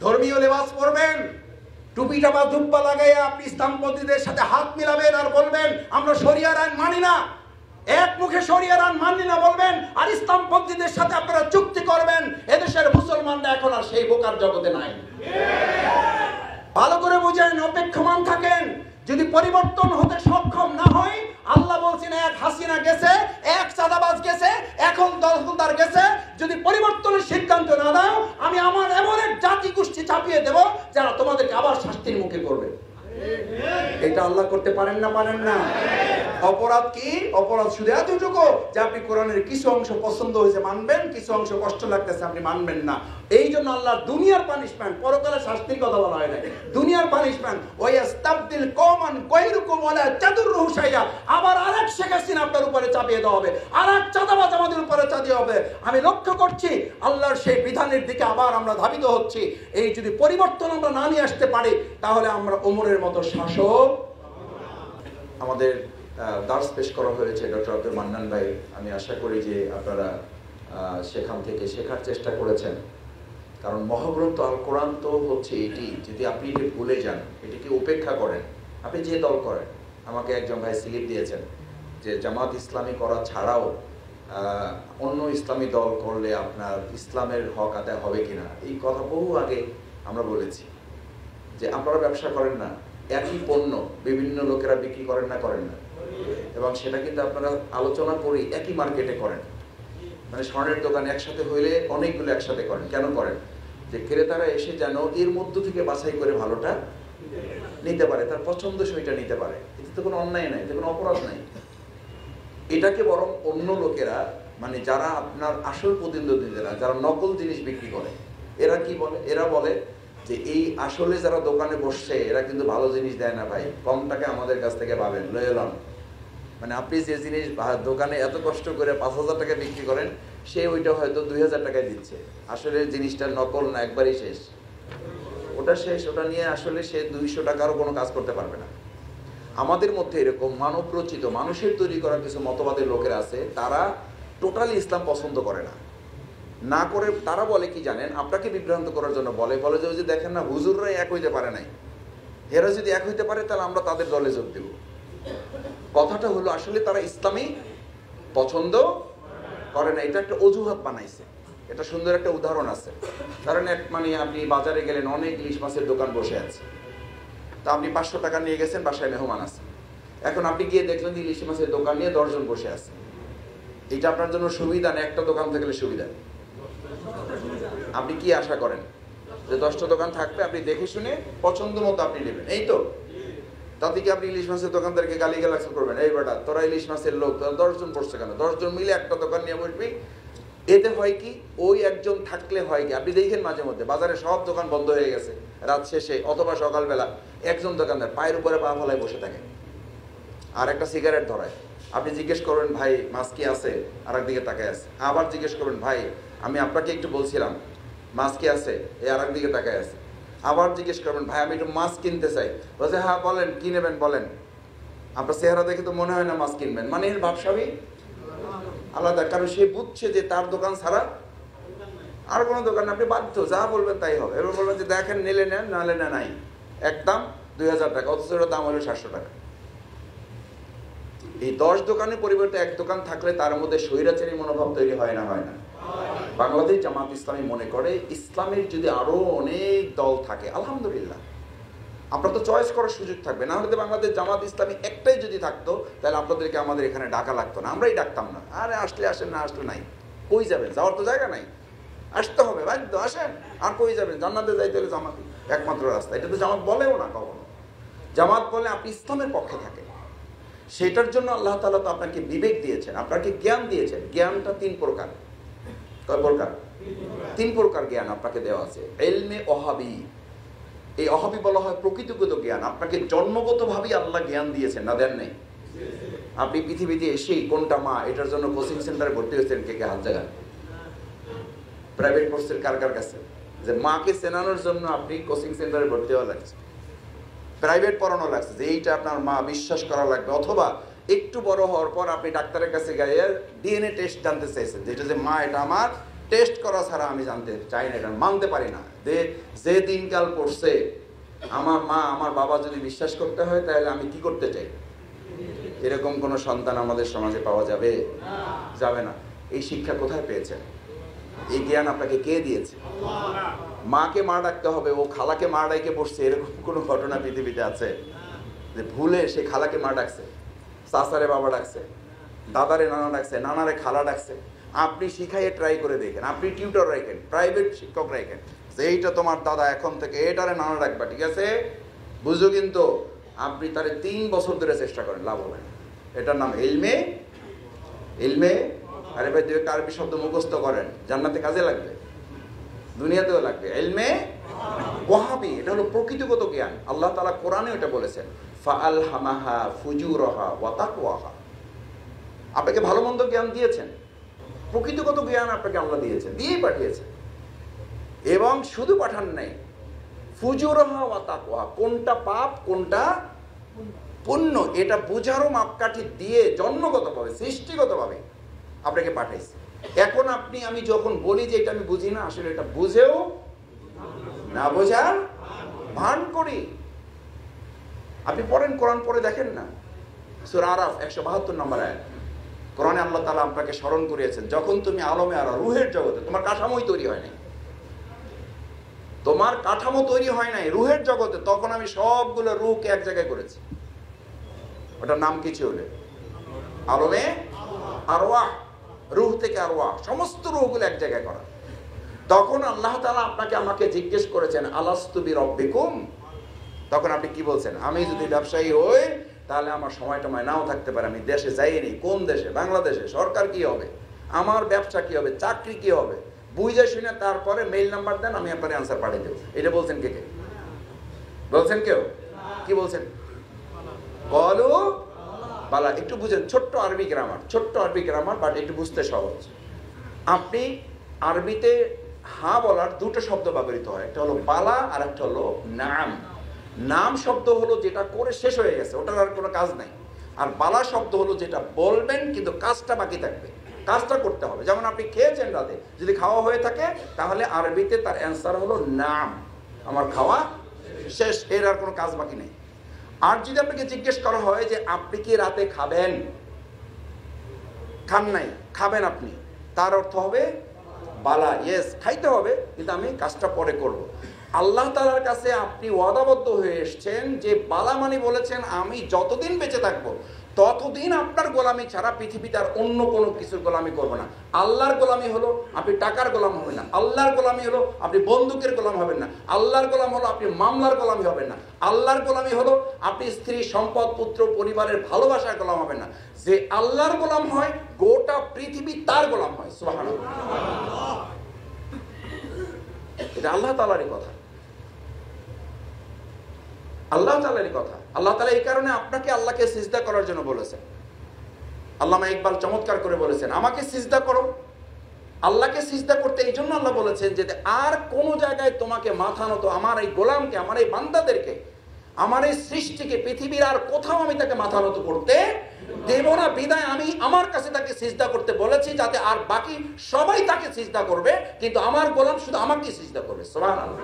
ধর্মীয় লেবাস পরবেন, টুপিটা বা জুব্বা লাগাইয়া আপনি ইসলামপন্থীদের সাথে হাত মিলাবেন আর বলবেন আমরা শরিয়ার আইন মানি না, এক মুখে শরিয়ার আইন মানি না বলবেন, আর ইসলামপন্থীদের সাথে আপনারা চুক্তি করবেন। এদেশের মুসলমানরা এখন আর সেই বোকার জগতে নাই। ভালো করে বুঝেন, অপেক্ষমান থাকেন। যদি পরিবর্তন হতে সক্ষম না হয়, আল্লাহ বলছেন এক হাসিনা গেছে, এক চাঁদাবাজ গেছে, এখন দখলদার গেছে, যদি পরিবর্তনের সিদ্ধান্ত না দাও, আমি আমার এমন এক জাতি গোষ্ঠী চাপিয়ে দেব যারা তোমাদেরকে আবার শাস্তির মুখে করবে। এটা আল্লাহ করতে পারেন না? পারেন না? অপরাধ কি? অপরাধ শুধু এতটুকু যে আপনি কোরআনের কিছু অংশ পছন্দ হয়েছে মানবেন, কিছু অংশ কষ্ট লাগতেছে আপনি মানবেন না। এই জন্য আল্লাহ দুনিয়ার পানিশমেন্ট, পরকালে শাস্তির কথা বলা হয় না, দুনিয়ার পানিশমেন্ট। ওয়াস্তাবদিল কওমান গায়রুকুম ওয়ালা তাদুররুহু শাইআ, আবার আরেক শেখ হাসিনা আপনার উপরে চাপিয়ে দেওয়া হবে, আরেক চাঁদাবাজ আমাদের উপরে চাপিয়ে হবে। আমি লক্ষ্য করছি আল্লাহর সেই বিধানের দিকে আবার আমরা ধাবিত হচ্ছি। এই যদি পরিবর্তন আমরা না নিয়ে আসতে পারি, তাহলে আমরা ওমরের মতো শাসক। আমাদের দার্স পেশ করা হয়েছে ডক্টর আব্দুল মান্নান ভাই। আমি আশা করি যে আপনারা সেখান থেকে শেখার চেষ্টা করেছেন, কারণ মহাগ্রন্থ আল কোরআন তো হচ্ছে এটি। যদি আপনি এটি ভুলে যান, এটিকে উপেক্ষা করেন, আপনি যে দল করেন, আমাকে একজন ভাই স্লিপ দিয়েছেন যে জামাত ইসলামী করা ছাড়াও অন্য ইসলামী দল করলে আপনার ইসলামের হক আদায় হবে কিনা। এই কথা বহু আগে আমরা বলেছি যে আপনারা ব্যবসা করেন না, একই পণ্য বিভিন্ন লোকেরা বিক্রি করেন না? করেন না? এবং সেটা কিন্তু আপনারা আলোচনা করি একই মার্কেটে করেন, মানে স্বর্ণের দোকান একসাথে হইলে অনেকগুলো একসাথে করেন। কেন করেন? যে ক্রেতারা এসে যেন এর মধ্য থেকে বাছাই করে ভালোটা নিতে পারে, তার পছন্দ সেটা নিতে পারে। এতে তো কোনো অন্যায় নাই, এতে কোনো অপরাধ নাই। এটাকে বরং অন্য লোকেরা, মানে যারা আপনার আসল প্রতিদ্বন্দ্বীরা, যারা নকল জিনিস বিক্রি করে, এরা কি বলে? এরা বলে যে এই আসলে যারা দোকানে বসছে এরা কিন্তু ভালো জিনিস দেয় না ভাই, কম টাকা আমাদের কাছ থেকে পাবেন, লয়ে লন। মানে আপনি যে জিনিস দোকানে এত কষ্ট করে 5,000 টাকা বিক্রি করেন, সে ওইটা হয়তো 2,000 টাকায় দিচ্ছে। আসলে জিনিসটা নকল না, একবারই শেষ, ওটা শেষ। ওটা নিয়ে আসলে সে 200 টাকারও কোনো কাজ করতে পারবে না। আমাদের মধ্যে এরকম মানব রচিত, মানুষের তৈরি করা কিছু মতবাদের লোকেরা আছে, তারা টোটালি ইসলাম পছন্দ করে না, না করে তারা বলে কি জানেন, আপনাকে বিভ্রান্ত করার জন্য বলে যে ওই যে দেখেন না, হুজুররাই এক হইতে পারে নাই, এরা যদি এক হইতে পারে তাহলে আমরা তাদের দলে যোগ দেব। কথাটা হলো আসলে তারা ইসলামী পছন্দ করে না, এটা একটা অজুহাত বানাইছে। এটা সুন্দর একটা উদাহরণ আছে। কারণ মানে আপনি বাজারে গেলেন, অনেক ইলিশ মাছের দোকান বসে আছে, তা আপনি 500 টাকা নিয়ে গেছেন, বাসায় মেহমান আছে, এখন আপনি গিয়ে দেখলেন যে ইলিশ মাছের দোকান নিয়ে 10 জন বসে আছে। এটা আপনার জন্য সুবিধা না একটা দোকান থাকলে সুবিধা? আপনি কি আশা করেন যে 10টা দোকান থাকবে, আপনি দেখে শুনে পছন্দ মতো আপনি নেবেন, এই তো? তাতে কি আপনি ইলিশ মাছের দোকানদারকে গালিগালাজ করবেন, এই বেটা তোরা ইলিশ মাছের লোক, তোরা 10 জন বসছে কেন? 10 জন মিলে একটা দোকান নিয়ে বসবি। এতে হয় কি, ওই একজন থাকলে হয় কি, আপনি দেখেন মাঝে মধ্যে বাজারে সব দোকান বন্ধ হয়ে গেছে রাত শেষে অথবা সকালবেলা, একজন দোকানদার পায়ের উপরে পা ফলায় বসে থাকে আর একটা সিগারেট ধরায়। আপনি জিজ্ঞেস করবেন ভাই মাছ কি আছে, আর একদিকে তাকায় আছে। আবার জিজ্ঞেস করবেন ভাই আমি আপনাকে একটু বলছিলাম মাছ কি আছে, এই আর একদিকে তাকায় আছে। আবার জিজ্ঞেস করবেন ভাই আমি একটু মাছ কিনতে চাই, বলছে হ্যাঁ বলেন কি নেবেন বলেন। আপনার চেহারা দেখে তো মনে হয় না মাছ কিনবেন, মানে এর ব্যবসাবী আলাদা, কারণ সে বুঝছে যে তার দোকান ছাড়া আর কোনো দোকান, আপনি বাধ্য যা বলবেন তাই হবে। এবার বলবেন যে দেখেন নিলে নেন, নাহলে না নাই, একদম 2,000 টাকা, অথচ এর দাম হলো 700 টাকা। এই 10 দোকানের পরিবর্তে এক দোকান থাকলে তার মধ্যে স্বৈরাচারী মনোভাব তৈরি হয় না? হয় না? বাংলাদেশ জামাত ইসলামী মনে করে ইসলামের যদি আরো অনেক দল থাকে, আলহামদুলিল্লাহ, আপনার তো চয়েস করার সুযোগ থাকবে। না হলে বাংলাদেশ জামাত ইসলামী একটাই যদি থাকতো, তাহলে আপনাদেরকে আমাদের এখানে ডাকা লাগতো না, আমরাই ডাকতাম না। আরে আসলে আসেন, না আসলে নাই, কই যাবেন? যাওয়ার তো জায়গা নাই, আসতে হবে, বাধ্য আসেন। আর কই যাবেন? জান্নাতে যাইতে হলে জামাত একমাত্র রাস্তা। এটা তো জামাত বলেও না কখনো। জামাত বলে আপনি ইসলামের পক্ষে থাকেন। সেটার জন্য আল্লাহ তাআলা তো আপনাকে বিবেক দিয়েছেন, আপনাকে জ্ঞান দিয়েছেন। জ্ঞানটা 3 প্রকার। কয় প্রকার? 3 প্রকার জ্ঞান আপনাকে দেওয়া আছে। ইলমে ওহাবি, এই ওহাবি বলা হয় প্রকৃতিগত জ্ঞান। আপনাকে জন্মগতভাবেই আল্লাহ জ্ঞান দিয়েছেন, না দেন নাই? আপনি পৃথিবীতে এসেই কোনটা মা, এটার জন্য কোচিং সেন্টারে ভর্তি হয়েছেন কে কে? হাত জায়গা। প্রাইভেট কোর্সের কার কার কাছে যে মাকে চেনানোর জন্য আপনি কোচিং সেন্টারে ভর্তি হওয়া লাগছে, প্রাইভেট পড়ানো লাগছে যে এইটা আপনার মা, বিশ্বাস করা লাগবে। অথবা একটু বড় হওয়ার পর আপনি ডাক্তারের কাছে গিয়ে ডিএনএ টেস্ট জানতে চাইছেন, যেটা যে মা এটা আমার টেস্ট করা ছাড়া আমি জানতে চাই না, এটা মানতে পারি না। যে দিনকাল পড়ছে, আমার মা আমার বাবা যদি বিশ্বাস করতে হয় তাহলে আমি কি করতে চাই? এরকম কোন সন্তান আমাদের সমাজে পাওয়া যাবে? যাবে না। এই শিক্ষা কোথায় পেয়েছেন? এই জ্ঞান আপনাকে কে দিয়েছে? মাকে মা ডাকতে হবে, ও খালাকে মা ডাইকে বসছে, এরকম কোনো ঘটনা পৃথিবীতে আছে যে ভুলে সে খালাকে মা ডাকছে, চাচারে বাবা ডাকছে, দাদারে নানা ডাকছে, নানারে খালা ডাকছে? আপনি শিখাইয়ে ট্রাই করে দেখেন, আপনি টিউটর রাখেন, প্রাইভেট শিক্ষক রাখেন, যে এইটা তোমার দাদা, এখন থেকে এটারে নানা ডাকবা, ঠিক আছে? বুঝো, কিন্তু আপনি তারে 3 বছর ধরে চেষ্টা করেন, লাভ হবে না। এটার নাম ইলমে। ইলমে, আরে ভাই 2 আরবি শব্দ মুখস্থ করেন, জান্নাতে কাজে লাগবে, দুনিয়াতেও লাগবে। ইলমে ওয়াহাবি, এটা হলো প্রকৃতিগত জ্ঞান। আল্লাহ তাআলা কোরআনে এটা বলেছেন, ফাআলহামাহা ফুজুরাহা ওয়া তাকওয়াহা। আপনাকে ভালো মন্দ জ্ঞান দিয়েছেন, প্রকৃতিগত জ্ঞান আপনাকে আল্লাহ দিয়েছেন, দিয়েই পাঠিয়েছেন। এবং শুধু পাঠান নাই, ফুজুরাহা ওয়া তাকওয়া, কোনটা পাপ কোনটা পুণ্য, এটা বোঝারও মাপকাঠি দিয়ে জন্মগতভাবে, সৃষ্টিগতভাবে আপনাকে পাঠাইছে। এখন আমি যখন বলি যে এটা আমি বুঝি না, আসলে এটা বুঝেও না বোঝার ভান করি। আপনি পড়েন, কোরআন পড়ে দেখেন না, সূরা আরাফ 172 নম্বর আয়াত। কোরআনে আল্লাহ তাআলা আপনাকে স্মরণ করিয়েছেন, যখন তুমি আলমে আর রুহের জগতে, তোমার কাঠামোই তৈরি হয় নাই, তোমার কাঠামো তৈরি হয় নাই রুহের জগতে, তখন আমি সবগুলো রুহকে এক জায়গায় করেছি। ওটার নাম কি ছিল? আলমে আরওয়াহ, রুহ থেকে আরওয়াহ, সমস্ত রুহগুলো এক জায়গায় করা। তখন আল্লাহ তাআলা আপনাকে আমাকে জিজ্ঞেস করেছেন, আলাস্তু বিরাব্বিকুম? তখন আপনি কি বলছেন? আমি যদি ব্যবসায়ী হই তাহলে আমার সময় টময় নাও থাকতে পারে, আমি দেশে যাইনি, কোন দেশে? বাংলাদেশে। সরকার কি হবে, আমার ব্যবসা কি হবে, চাকরি কি হবে, বুঝে শুনে তারপরে মেইল নাম্বার দেন, আমি আপনার অ্যান্সার পাঠিয়ে দেব। এটা বলছেন কে? বলছেন কেউ? কি বলছেন? বলো বালা। একটু বুঝেন, ছোট্ট আরবি গ্রামার, বাট একটু বুঝতে সহজ। আপনি আরবিতে হা বলার 2টা শব্দ ব্যবহৃত হয়, একটা হলো বালা আর একটা হলো নাম। নাম শব্দ হলো যেটা করে শেষ হয়ে গেছে, ওটার আর কোনো কাজ নাই। আর বালা শব্দ হলো যেটা বলবেন কিন্তু কাজটা বাকি থাকবে, কাজটা করতে হবে। যেমন আপনি খেয়েছেন রাতে, যদি খাওয়া হয়ে থাকে তাহলে আরবিতে তার অ্যান্সার হলো নাম, আমার খাওয়া শেষ, এর আর কোনো কাজ বাকি নেই। আর যদি আপনাকে জিজ্ঞেস করা হয় যে আপনি কি রাতে খাবেন, খান নাই, খাবেন আপনি, তার অর্থ হবে বালা, ইয়েস খাইতে হবে, কিন্তু আমি কাজটা পরে করব। আল্লাহ তাআলার কাছে আপনি ওয়াদাবদ্ধ হয়ে এসেছেন যে বালা মানে বলেছেন, আমি যতদিন বেঁচে থাকবো ততদিন আপনার গোলামি ছাড়া পৃথিবীতে আর অন্য কোনো কিছুর গোলামি করবো না। আল্লাহর গোলামি হলো আপনি টাকার গোলাম হবেন না, আল্লাহর গোলামি হলো আপনি বন্দুকের গোলাম হবেন না, আল্লাহর গোলাম হলো আপনি মামলার গোলামি হবেন না, আল্লাহর গোলামি হলো আপনি স্ত্রী, সম্পদ, পুত্র, পরিবারের ভালোবাসার গোলাম হবেন না। যে আল্লাহর গোলাম হয় গোটা পৃথিবী তার গোলাম হয়। সুবহানাল্লাহ। এটা আল্লাহ তাআলারই কথা, আল্লাহ তাআলারই কথা। আল্লাহ তাআলা এই কারণে আপনাকে আল্লাহকে সিজদা করার জন্য বলেছেন। আল্লামা ইকবাল চমৎকার করে বলেছেন, আমাকে সিজদা করো। আল্লাহকে সিজদা করতে এই জন্য আল্লাহ বলেছেন যে আর কোন জায়গায় তোমাকে মাথা নত, আমার এই গোলামকে, আমার এই বান্দাদেরকে, আমার এই সৃষ্টিকে পৃথিবীর আর কোথাও আমি তাকে মাথা নত করতে দেব না। বিদায় আমি আমার কাছে তাকে সিজদা করতে বলেছি, যাতে আর বাকি সবাই তাকে সিজদা করবে, কিন্তু আমার গোলাম শুধু আমাকে সিজদা করবে। সুবহানাল্লাহ।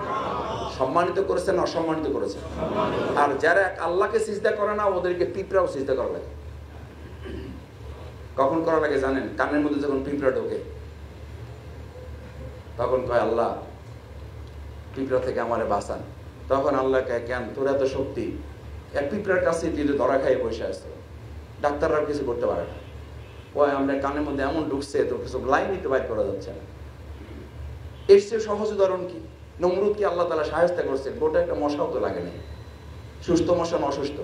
সম্মানিত করেছেন, অসম্মানিত করেছেন। আর যারা আল্লাহকে সিজদা করে না, ওদেরকে পিঁপড়াও সিজদা করা লাগে। কখন করা লাগে জানেন? কানের মধ্যে যখন পিঁপড়া ঢোকে, তখন কয় আল্লাহ পিঁপড়া থেকে আমারে বাঁচান। তখন আল্লাহ কয়, কেন তোর এত শক্তি? এক পিঁপড়ার কাছে তুই ধরা খাইয়ে বসে আসতো, ডাক্তাররাও কিছু করতে পারে না। ওই আমরা কানের মধ্যে এমন ঢুকছে, তোর কিছু লাইন দিতে বাইর করা যাচ্ছে না। এর চেয়ে সহজ উদাহরণ কি? নমরুদকে আল্লাহ তাআলা শায়েস্তা করছেন, গোটা একটা মশাও তো লাগে নাই। সুস্থ মশা না অসুস্থ?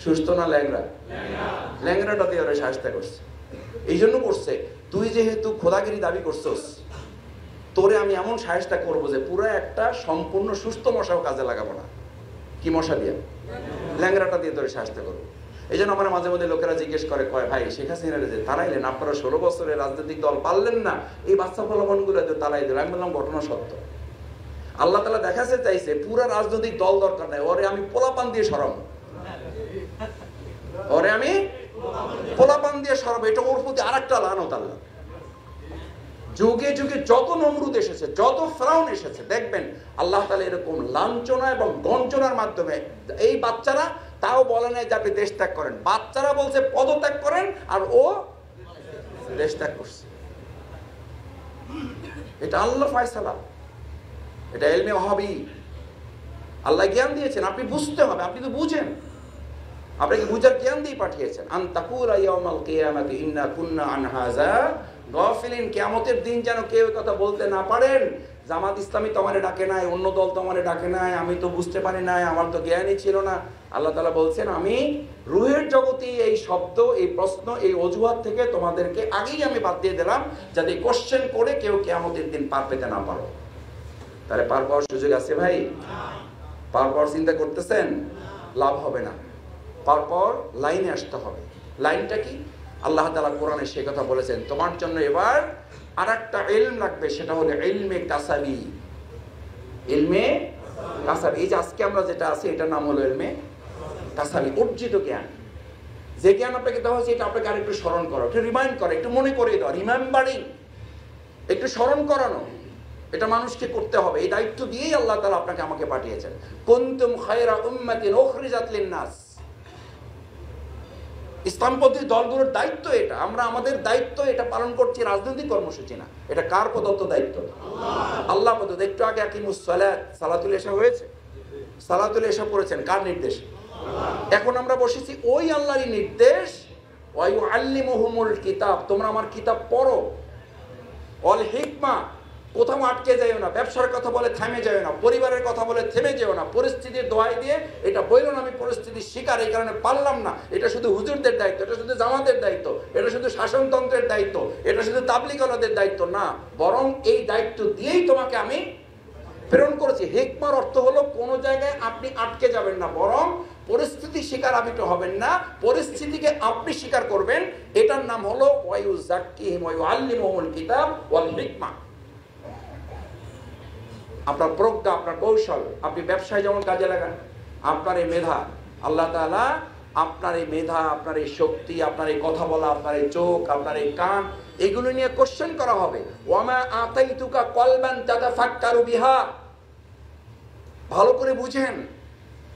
সুস্থ না ল্যাংড়া? ল্যাংড়াটা দিয়ে ওরা শায়েস্তা করছে। এই জন্য করছে, তুই যেহেতু খোদাগিরি দাবি করছস, তোরে আমি এমন শায়েস্তা করবো যে পুরো একটা সম্পূর্ণ সুস্থ মশাও কাজে লাগাবো না। কি মশা দিয়ে? ল্যাংড়াটা দিয়ে তোরে শায়েস্তা করবো। এই জন্য আমার মাঝে মধ্যে লোকেরা জিজ্ঞেস করে, কয় ভাই শেখ হাসিনা যে তাড়াইলেন, আপনারা 16 বছরের রাজনৈতিক দল পারলেন না, এই বাচ্চা ফলাফলগুলো তাড়াই দিল। আমি বললাম ঘটনা সত্য। আল্লাহ তাআলা দেখাতে চাইছে পুরো রাজনৈতিক দল দরকার নাই, ওরে আমি পোলাপান দিয়ে সরাবো, ওরে আমি পোলাপান দিয়ে সরাবো। এটা ওর প্রতি আরেকটা লানত আল্লাহ। যুগে যুগে যত নমরুদ এসেছে, যত ফেরাউন এসেছে, দেখবেন আল্লাহ তাআলা এরকম লাঞ্ছনা এবং গঞ্জনার মাধ্যমে, এই বাচ্চারা তাও বলে নাই যে আপনি দেশ ত্যাগ করেন, বাচ্চারা বলছে পদত্যাগ করেন, আর ও দেশ ত্যাগ করছে। এটা আল্লাহ ফয়সালা, এটা ইলমে ওয়াহাবি। আল্লাহ জ্ঞান দিয়েছেন, আপনি বুঝতে হবে, আপনি তো বুঝেন, আপনাকে বুঝার জ্ঞান দিয়ে পাঠিয়েছেন। আন তাকুলা ইয়াউমাল কিয়ামাতি ইন্না কুন্না আন হাযা গাফিলিন, কিয়ামতের দিন যেন কেউ কথা বলতে না পারেন জামাত ইসলামী তো আমারে ডাকে নাই, অন্য দল তো আমারে ডাকে নাই, আমি তো বুঝতে পারি নাই, আমার তো জ্ঞানই ছিল না। আল্লাহ তাআলা বলছেন, আমি রুহের জগতে এই শব্দ, এই প্রশ্ন, এই অজুহাত থেকে তোমাদেরকে আগেই আমি বাদ দিয়ে দিলাম, যাতে কোশ্চেন করে কেউ কিয়ামতের দিন পার পেতে না পারো। তাহলে পার পাওয়ার সুযোগ আছে ভাই? পার পাওয়ার চিন্তা করতেছেন? লাভ হবে না, পার পাওয়ার লাইনে আসতে হবে। লাইনটা কি? আল্লাহ তাআলা কোরআনে সে কথা বলেছেন, তোমার জন্য এবার আর একটা ইলম লাগবে, সেটা হলো ইলমে কাসাবি। ইলমে কাসাবি, এই যে আজকে আমরা যেটা আছে এটার নাম হলো ইলমে কাসাবি, অর্জিত জ্ঞান। যে জ্ঞান আপনাকে দেওয়া হয়েছে এটা আপনাকে আরেকটু স্মরণ করো, একটু রিমাইন্ড করো, একটু মনে করিয়ে দাও, রিমেম্বারিং, একটু স্মরণ করানো, এটা মানুষকে করতে হবে। এই দায়িত্ব দিয়েই আল্লাহ তাআলা আপনাকে আমাকে পাঠিয়েছেন। কুনতুম খায়রা উম্মাতিন উখরিজাত লিন-নাস, ইসলামপন্থী দলগুলোর দায়িত্ব এটা, আমরা আমাদের দায়িত্ব এটা পালন করছি, রাজনৈতিক কর্মসূচি না। এটা কার প্রদত্ত দায়িত্ব? আল্লাহ প্রদত্ত। একটু আগে আকিমুস সালাত, সালাতুল ইশা হয়েছে, সালাতুল ইশা পড়েছেন কার নির্দেশে? এখন আমরা বসেছি ওই আল্লাহরই নির্দেশ, ওয়া ইউআল্লিমুহুমুল কিতাব, তোমরা আমার কিতাব পড়ো, ওয়াল হিকমা, কোথাও আটকে যাইও না, ব্যবসার কথা বলে থেমে যাইও না, পরিবারের কথা বলে থেমে যেও না, পরিস্থিতির দোহাই দিয়ে এটা বললো না আমি পরিস্থিতির শিকার, এই কারণে পারলাম না, এটা শুধু হুজুরদের দায়িত্ব, এটা শুধু জামাতের দায়িত্ব, এটা শুধু শাসনতন্ত্রের দায়িত্ব, এটা শুধু তাবলীগওয়ালাদের দায়িত্ব না, বরং এই দায়িত্ব দিয়েই তোমাকে আমি প্রেরণ করেছি। হিকমার অর্থ হলো কোনো জায়গায় আপনি আটকে যাবেন না, বরং পরিস্থিতির শিকার আপনি তো হবেন না, পরিস্থিতিকে আপনি স্বীকার করবেন। এটার নাম হলো ওয়া ইউযাক্কিহিম ওয়া ইউআল্লিমুহুমুল কিতাব ওয়াল হিকমা। আপনার প্রজ্ঞা, আপনার কৌশল, আপনি ব্যবসায় যেমন কাজে লাগান, আপনার এই মেধা, আল্লাহ তাআলা আপনার এই মেধা, আপনার এই শক্তি, আপনার এই কথা বলা, আপনার এই চোখ, আপনার এই কান, এগুলো নিয়ে কোশ্চেন করা হবে। ওয়ামা আতাইতুকা কলবান তাতাফাক্কারু বিহা, ভালো করে বুঝেন।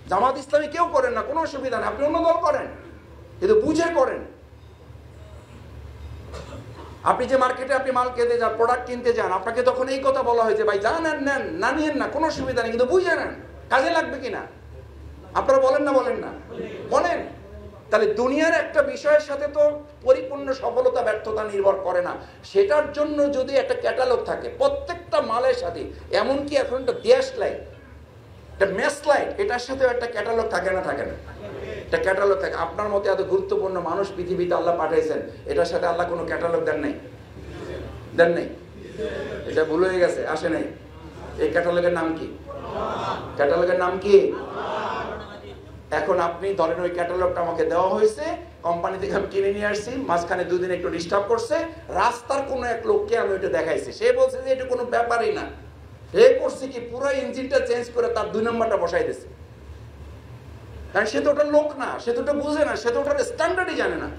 জামাত ইসলামী কেউ করেন না, কোনো অসুবিধা নেই, আপনি অন্য দল করেন, কিন্তু বুঝে করেন। আপনি যে মার্কেটে আপনি মাল কিনতে যান, প্রোডাক্ট কিনতে যান, আপনাকে তখন এই কথা বলা হয়েছে, ভাই যান নেন, না নিয়েন না, কোনো অসুবিধা নেই, কিন্তু বুঝে নেন কাজে লাগবে কিনা। আপনারা বলেন না? বলেন না? বলেন। তাহলে দুনিয়ার একটা বিষয়ের সাথে তো পরিপূর্ণ সফলতা ব্যর্থতা নির্ভর করে না, সেটার জন্য যদি একটা ক্যাটালগ থাকে প্রত্যেকটা মালের সাথে, এমনকি এখন একটা গ্যাস লাইট, একটা ম্যাচ লাইট, এটার সাথেও একটা ক্যাটালগ থাকে না? থাকে না? একটা ক্যাটালগ থাকে। আপনার মতে এত গুরুত্বপূর্ণ মানুষ পৃথিবীতে আল্লাহ পাঠাইছেন, এটার সাথে আল্লাহ কোনো ক্যাটালগ দেন নাই? দেন নাই? এটা ভুল হয়ে গেছে, আসে নাই। এই ক্যাটালগের নাম কি? ক্যাটালগের নাম কি? এখন আপনি ধরেন ওই ক্যাটালগটা আমাকে দেওয়া হয়েছে, কোম্পানি থেকে আমি কিনে নিয়ে আসছি, মাঝখানে দুদিন একটু ডিস্টার্ব করছে, রাস্তার কোনো এক লোককে আমি ওইটা দেখাইছি, সে বলছে যে এটা কোনো ব্যাপারই না। এ করছে কি, পুরো ইঞ্জিনটা চেঞ্জ করে তার 2 নম্বরটা বসাই দিয়েছে, কারণ সে তো ওটা লোক না, সে তো ওটা বুঝে না, সে তো ওটার স্ট্যান্ডার্ডই জানে না,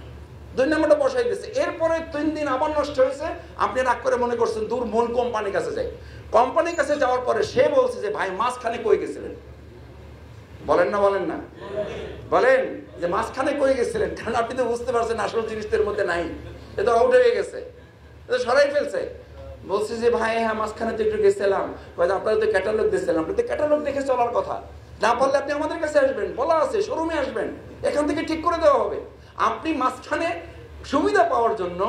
2 নম্বরটা বসাই দিয়েছে। এরপরে 3 দিন আবার নষ্ট হয়েছে, আপনি রাগ করে মনে করছেন দূর মূল কোম্পানির কাছে যাই। কোম্পানির কাছে যাওয়ার পরে সে বলছে যে ভাই মাঝখানে কই গেছিলেন? বলেন না? বলেন না? বলেন যে মাঝখানে কই গেছিলেন, কারণ আপনি তো বুঝতে পারছেন আসল জিনিসের মধ্যে নাই, এটা আউট হয়ে গেছে, এটা সরাই ফেলছে। বলছি যে ভাই হ্যাঁ মাঝখানে তো একটু গেছিলাম, আপনারা তো ক্যাটালগ দিয়েছিলেন, আপনি তো ক্যাটালগ দেখে চলার কথা, না পারলে আপনি আমাদের কাছে আসবেন, বলা আছে শোরুমে আসবেন, এখান থেকে ঠিক করে দেওয়া হবে। আপনি মাঝখানে সুবিধা পাওয়ার জন্য,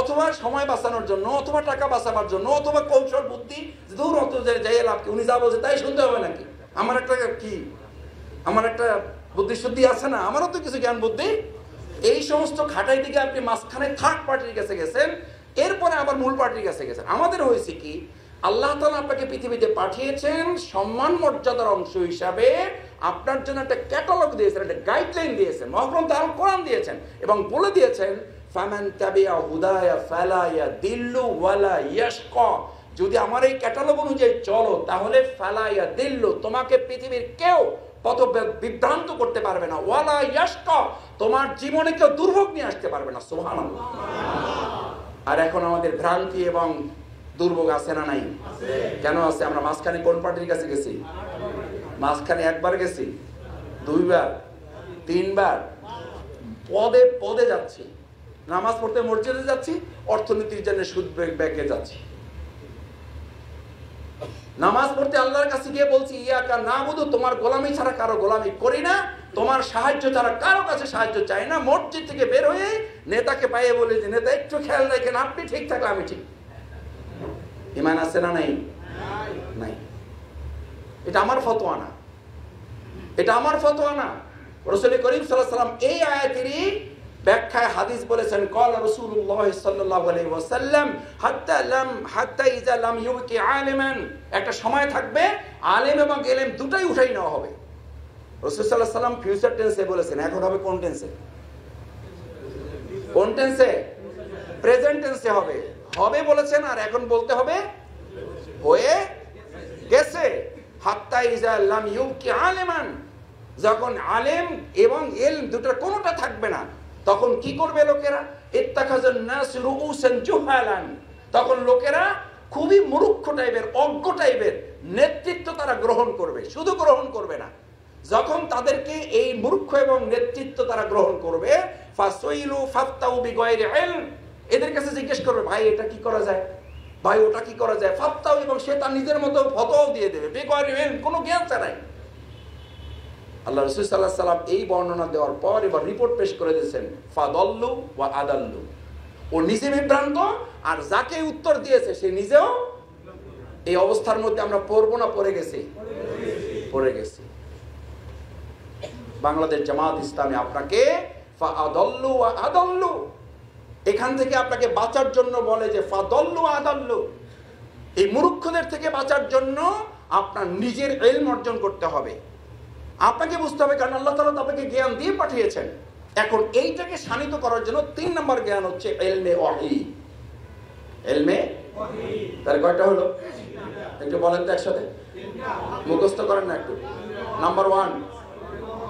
অথবা সময় বাঁচানোর জন্য, অথবা টাকা বাঁচাবার জন্য, অথবা কৌশল বুদ্ধি, দূর অত যাই লাভ কি, উনি যা বলছে তাই শুনতে হবে নাকি? আমার একটা কি, আমার একটা বুদ্ধি শুদ্ধি আছে না, আমারও তো কিছু জ্ঞান বুদ্ধি। এই সমস্ত খাটাই দিকে আপনি মাঝখানে থার্ড পার্টির কাছে গেছেন, এরপরে আবার মূল পার্টির কাছে গেছেন। আমাদের হয়েছে কি, আল্লাহ তাআলা আপনাকে পৃথিবীতে পাঠিয়েছেন সম্মান মর্যাদার অংশ হিসাবে, আপনার জন্য একটা ক্যাটালগ দিয়েছেন, একটা গাইডলাইন দিয়েছেন, মহাগ্রন্থ আল কোরআন দিয়েছেন, এবং বলে দিয়েছেন ফামান তাবিআ হুদায়া ফালা ইয়াদিল্লু ওয়ালা ইয়াশকা, যদি আমার এই ক্যাটালগ অনুযায়ী চলো তাহলে ফালা ইয়াদিল্লু, তোমাকে পৃথিবীর কেউ পথ বিভ্রান্ত করতে পারবে না, ওয়ালা ইয়াশকা, তোমার জীবনে কেউ দুর্ভোগ নিয়ে আসতে পারবে না। সুবহানাল্লাহ। আর এখন আমাদের ভ্রান্তি এবং দুর্ভোগ আছে না নাই? কেন আছে? আমরা মাঝখানে কোন পার্টির কাছে গেছি? মাঝখানে একবার গেছি, দুইবার, তিনবার, পদে পদে যাচ্ছি। নামাজ পড়তে মসজিদে যাচ্ছি, অর্থনীতির জন্য সুদ ব্যাংকে যাচ্ছি। নামাজ পড়তে আল্লাহর কাছে গিয়ে বলছি ইয়াকা নাবুদু, তোমার গোলামি ছাড়া কারো গোলামি করি না, তোমার সাহায্য ছাড়া কারো কাছে সাহায্য চাই না। মসজিদ থেকে বের হয়ে নেতাকে পাইয়ে বলে যে নেতা একটু খেয়াল রাখেন, আপনি ঠিক থাকলে আমি ঠিক। ঈমান আছে না নাই? নাই। এটা আমার ফতোয়া না, এটা আমার ফতোয়া না। রাসূল করিম সাল্লাল্লাহু আলাইহি ওয়াসাল্লাম এই আয়াতেরই ব্যাখ্যায় হাদিস বলেছেন, ক্বালা রাসূলুল্লাহ সাল্লাল্লাহু আলাইহি ওয়াসাল্লাম হাত্তা ইযা লাম ইউবকি আলিমান, একটা সময় থাকবে আলেম এবং ইলম দুটাই উঠাই নেওয়া হবে। রাসূল সাল্লাল্লাহু আলাইহি ওয়াসাল্লাম ফিউচার টেন্সে বলেছেন, এখন হবে কোন টেন্সে? কোন টেন্সে? প্রেজেন্ট টেন্সে হবে। হবে বলেছেন, আর এখন বলতে হবে হয়ে গেছে। হাত্তা ইযা লাম ইউবকি আলিমান, যখন আলেম এবং ইলম দুটোর কোনোটা থাকবে না, তখন কি করবে লোকেরা? ইত্তাখাযান নাস রুউসান জুহালান, তখন লোকেরা খুবই মূর্খ টাইপের, অজ্ঞ টাইপের নেতৃত্ব তারা গ্রহণ করবে। শুধু গ্রহণ করবে না, যখন তাদেরকে এই মূর্খ এবং নেতৃত্ব তারা গ্রহণ করবে, ফাসাইলু ফাফতাউ বিগায়রি ইলম, এদের কাছে জিজ্ঞেস করবে ভাই এটা কি করা যায়, ভাই ওটা কি করা যায়, ফাফতাউ, এবং সে তার নিজের মতো ফতোয়াও দিয়ে দেবে বিগায়রি ইলম, কোনো জ্ঞান ছাড়াই। আল্লাহ রাসূল সাল্লাল্লাহু আলাইহি ওয়াসাল্লাম এই বর্ণনা দেওয়ার পর এবার রিপোর্ট পেশ করে দিয়েছেন, ফাদাল্লু ওয়া আদাল্লু, ও নিজে বিভ্রান্ত আর যাকে উত্তর দিয়েছে সে নিজেও। এই অবস্থার মধ্যে আমরা পড়বো না পড়ে গেছি? পড়ে গেছি। বাংলাদেশ জামাত ইসলামী আপনাকে ফাদাল্লু ওয়া আদাল্লু, এখান থেকে আপনাকে বাঁচার জন্য বলে যে ফাদাল্লু ওয়া আদাল্লু, এই মূর্খদের থেকে বাঁচার জন্য আপনার নিজের ইলম অর্জন করতে হবে, আপনাকে বুঝতে হবে, কারণ আল্লাহ তাআলা আপনাকে জ্ঞান দিয়ে পাঠিয়েছেন। এখন এইটাকে শানিত করার জন্য 3 নম্বর জ্ঞান হচ্ছে ইলমে ওয়াহী। ইলমে ওয়াহী তার কয়টা হলো? একটু বলেন তো একসাথে, মুখস্থ করেন না একটু। নাম্বার 1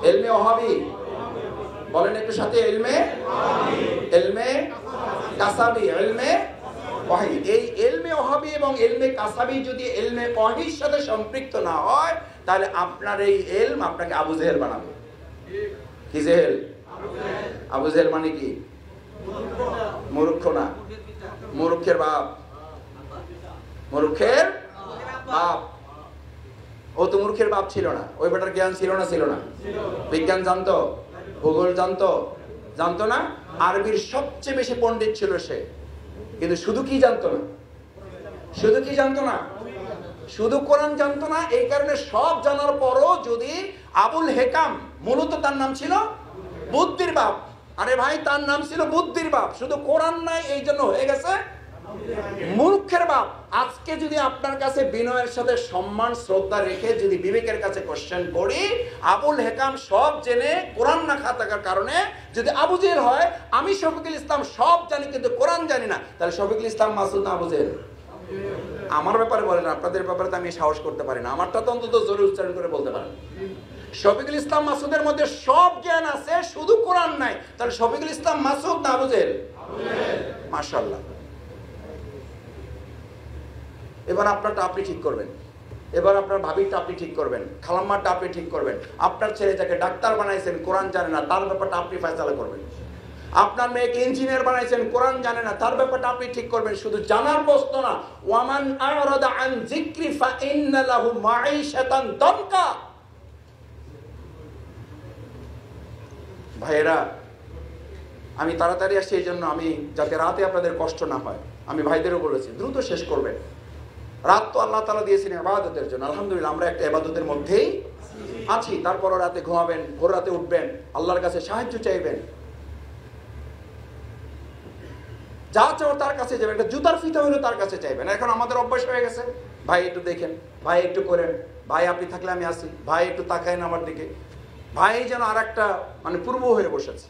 ইলমে ওয়াহাবি, বলেন একটু সাথে, ইলমে ওয়াহাবি, ইলমে কাসাবি, ইলমে ওয়াহী। এই ইলমে ওয়াহাবি এবং ইলমে কাসাবি যদি ইলমে ওয়াহীর সাথে সম্পৃক্ত না হয়, তাহলে আপনার এই ইলম আপনাকে আবু জেহেল বানাবে। কি জেহেল? আবু জেহেল মানে কি? মূর্খ না, মূর্খের বাপ, মূর্খের বাপ। ও তো মূর্খের বাপ ছিল না, ওই বেটার জ্ঞান ছিল না? ছিল না। বিজ্ঞান জানতো, ভূগোল জানতো, জানতো না। আরবির সবচেয়ে বেশি পণ্ডিত ছিল সে, কিন্তু শুধু কি জানতো না? শুধু কি জানতো না? শুধু কোরআন জানতো না। এই কারণে সব জানার পরও যদি আবুল হেকাম, মূলত তার নাম ছিল বুদ্ধির বাপ, আরে ভাই তার নাম ছিল বুদ্ধির বাপ, শুধু কোরআন নাই এই জন্য হয়ে গেছে মূর্খের বাপ। আজকে যদি আপনার কাছে বিনয়ের সাথে সম্মান শ্রদ্ধা রেখে যদি বিবেকের কাছে কোশ্চেন করি, আবুল হেকাম সব জেনে কোরআন না থাকার কারণে যদি আবু জেহেল হয়, আমি শফিকুল ইসলাম সব জানি কিন্তু কোরআন জানি না, তাহলে শফিকুল ইসলাম মাসুদ না আবু জেহেল? আমার ব্যাপারে বলেন, আপনাদের ব্যাপারে তো আমি সাহস করতে পারি না, আমারটা তো অন্তত জোরে উচ্চারণ করে বলতে পারেন। শফিকুল ইসলাম মাসুদের মধ্যে সব জ্ঞান আছে, শুধু কোরআন নাই, তাহলে শফিকুল ইসলাম মাসুদ না আবু জেহেল? মাশাআল্লাহ। এবার আপনারটা আপনি ঠিক করবেন, এবার আপনার ভাবিটা আপনি ঠিক করবেন, খালাম্মারটা আপনি ঠিক করবেন। আপনার ছেলে যাকে ডাক্তার বানাইছেন কোরআন জানে না, তার ব্যাপারটা আপনি ফয়সালা করবেন। আপনার মেয়েকে ইঞ্জিনিয়ার বানাইছেন, কোরআন জানে না, তার ব্যাপারটা আপনি ঠিক করবেন। শুধু জানার প্রশ্ন না, ওয়ামান আরাদা আন যিকরি ফাইন্না লাহু মাঈশাতান দানকা। ভাইয়েরা, আমি তাড়াতাড়ি আসছি, এই জন্য আমি যাতে রাতে আপনাদের কষ্ট না হয়, আমি ভাইদেরও বলেছি দ্রুত শেষ করবেন। রাত তো আল্লাহ তাআলা দিয়েছেন ইবাদতের জন্য, আলহামদুলিল্লাহ আমরা একটা ইবাদতের মধ্যেই আছি। তারপরও রাতে ঘুমাবেন, ভোর রাতে উঠবেন, আল্লাহর কাছে সাহায্য চাইবেন, যা চাও তার কাছে যাবেন, একটা জুতার ফিতা হলেও তার কাছে চাইবেন। এখন আমাদের অভ্যাস হয়ে গেছে, ভাই একটু দেখেন, ভাই একটু করেন, ভাই আপনি থাকলে আমি আসি, ভাই একটু তাকায়েন আমার দিকে। ভাই যেন আর একটা মানে পূর্ব হয়ে বসেছে,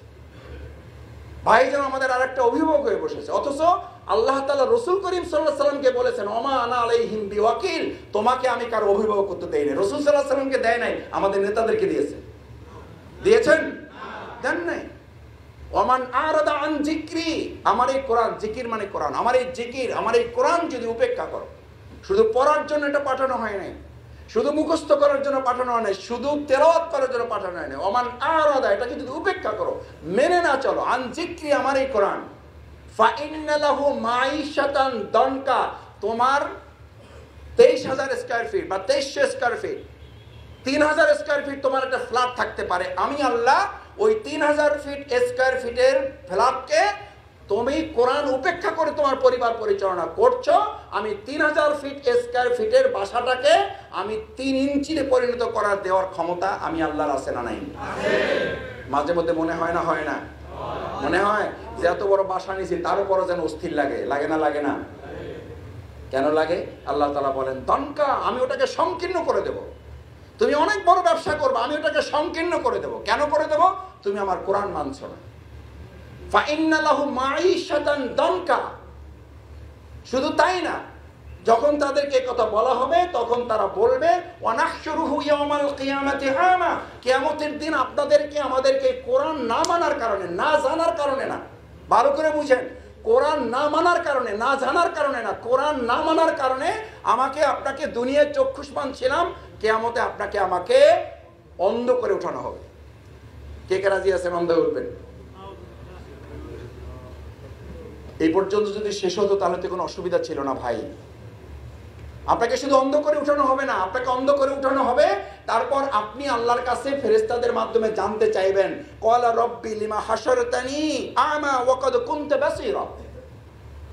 ভাই যেন আমাদের আর একটা অভিভাবক হয়ে বসেছে। অথচ আল্লাহ তাআলা রাসূল করিম সাল্লাল্লাহু আলাইহি ওয়াসাল্লামকে বলেছেন, ওমা আনা আলাইহিম বিওয়াকিল, তোমাকে আমি কারো অভিভাবকত্ব দেই নাই। রাসূল সাল্লাল্লাহু আলাইহি ওয়াসাল্লামকে দেয় নাই, আমাদের নেতাদেরকে দিয়েছে। দিয়েছেন? দেন নাই। ওমান আরাদা আন যিকরি, আমার এই কোরআন, জিকির মানে কোরআন, আমার এই জিকির, আমার এই কোরআন যদি উপেক্ষা করো, শুধু পড়ার জন্য এটা পাঠানো হয় নাই, শুধু মুখস্থ করার জন্য পাঠানো হয় নাই, শুধু তেলাওয়াত করার জন্য পাঠানো হয় নাই, ওমান আরাদা, এটাকে যদি উপেক্ষা করো, মেনে না চলো, আন যিকরি, আমার এই কোরআন, ফা ইন্না লাহু মাঈশাতান দনকা, তোমার 23,000 স্কয়ার ফিট বা 2300 স্কয়ার ফিট, 3000 স্কয়ার ফিট তোমার একটা ফ্ল্যাট থাকতে পারে, আমি আল্লাহ ওই 3000 ফিট স্কয়ার ফিটের ফ্ল্যাটকে তুমি কোরআন উপেক্ষা করে তোমার পরিবার পরিচালনা করছো, আমি 3000 ফিট স্কয়ার ফিটের বাসাটাকে আমি 3 ইঞ্চিতে পরিণত করার দেওয়ার ক্ষমতা আমি আল্লাহর আছে না নাই? মাঝে মধ্যে মনে হয় না, হয় না? মনে হয় যে এত বড় বাসা নিয়েছি তার উপরও যেন অস্থির লাগে, লাগে না? লাগে না? কেন লাগে? আল্লাহ তাআলা বলেন দনকা, আমি ওটাকে সংকীর্ণ করে দেব। তুমি অনেক বড় ব্যবসা করবে, আমি ওটাকে সংকীর্ণ করে দেব। কেন করে দেব? তুমি আমার কোরআন মানছো না। ফা ইন্না লাহু মাঈশাতান দনকা। শুধু তাই না, যখন তাদেরকে কথা বলা হবে তখন তারা বলবে ওয়ানাহশুরুহু ইয়াওমাল কিয়ামাতি আমা, কিয়ামতের দিন আপনাদেরকে আমাদেরকে কোরআন না মানার কারণে, না জানার কারণে না, ভালো করে বুঝেন, কোরআন না মানার কারণে, না জানার কারণে না, কোরআন না মানার কারণে আমাকে আপনাকে দুনিয়ার চক্ষুষ্মান ছিলাম, কিয়ামতে আপনাকে আমাকে অন্ধ করে উঠানো হবে। কে কে রাজি আছেন অন্ধ হয়ে উঠবেন? এই পর্যন্ত যদি শেষ হতো তাহলে তো কোনো অসুবিধা ছিল না ভাই। আপনাকে শুধু অন্ধ করে উঠানো হবে না, আপনাকে অন্ধ করে উঠানো হবে, তারপর আপনি আল্লাহর কাছে ফেরেশতাদের মাধ্যমে জানতে চাইবেন ক্বালা রাব্বি লিমা হাশারতানি আমা ওয়া ক্বাদ কুনতা বাসীরা।